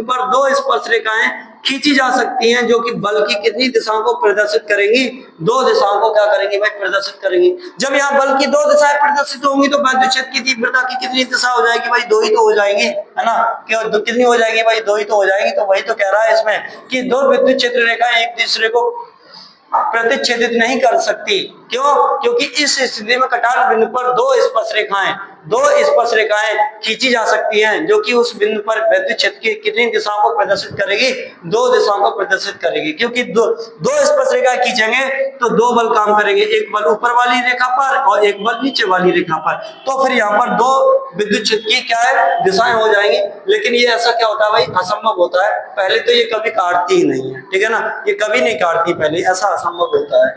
A: पर दो स्पर्श रेखाएं खींची जा सकती हैं जो कि बल की कितनी दिशाओं को प्रदर्शित करेंगी, दो दिशाओं को क्या करेंगी भाई, प्रदर्शित करेंगी। जब यहाँ बल की दो दिशाएं प्रदर्शित होंगी तो विद्युत क्षेत्र की तीव्रता की कितनी दिशा हो जाएगी भाई, दो ही तो हो जाएंगी, है ना। क्यों, कितनी हो जाएगी भाई, दो ही तो हो जाएगी। तो वही तो कह रहा है इसमें कि दो विद्युत क्षेत्र रेखाएं एक दूसरे को प्रतिच्छेदित नहीं कर सकती। क्यों, क्योंकि इस स्थिति में कटान बिंदु पर दो स्पर्श रेखाएं खींची जा सकती हैं जो कि उस बिंदु पर विद्युत क्षेत्र की कितनी दिशाओं को प्रदर्शित करेगी, दो दिशाओं को प्रदर्शित करेगी। क्योंकि दो स्पर्श रेखाएं खींचेंगे तो दो बल काम करेंगे, एक बल ऊपर वाली रेखा पर और एक बल नीचे वाली रेखा पर। तो फिर यहाँ पर दो विद्युत क्षेत्र की क्या है, दिशाएं हो जाएंगी। लेकिन ये ऐसा क्या होता है भाई, असंभव होता है। पहले तो ये कभी काटती ही नहीं है, ठीक है ना, ये कभी नहीं काटती पहले, ऐसा असंभव होता है,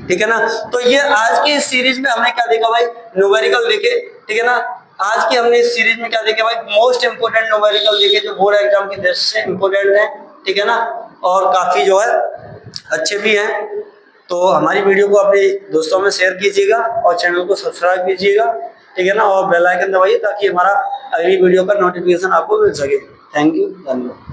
A: ठीक है ना। तो ये आज की इस सीरीज में हमने क्या देखा भाई, न्यूमेरिकल देखे, ठीक है ना। आज की हमने इस सीरीज में क्या देखा भाई, मोस्ट इंपोर्टेंट न्यूमेरिकल देखे जो बोर्ड एग्जाम की दृष्टि से इंपोर्टेंट है, ठीक है ना, और काफी जो है अच्छे भी हैं। तो हमारी वीडियो को अपने दोस्तों में शेयर कीजिएगा और चैनल को सब्सक्राइब कीजिएगा, ठीक है ना, और बेल आइकन दबाइए ताकि हमारा अगली वीडियो का नोटिफिकेशन आपको मिल सके। थैंक यू, धन्यवाद।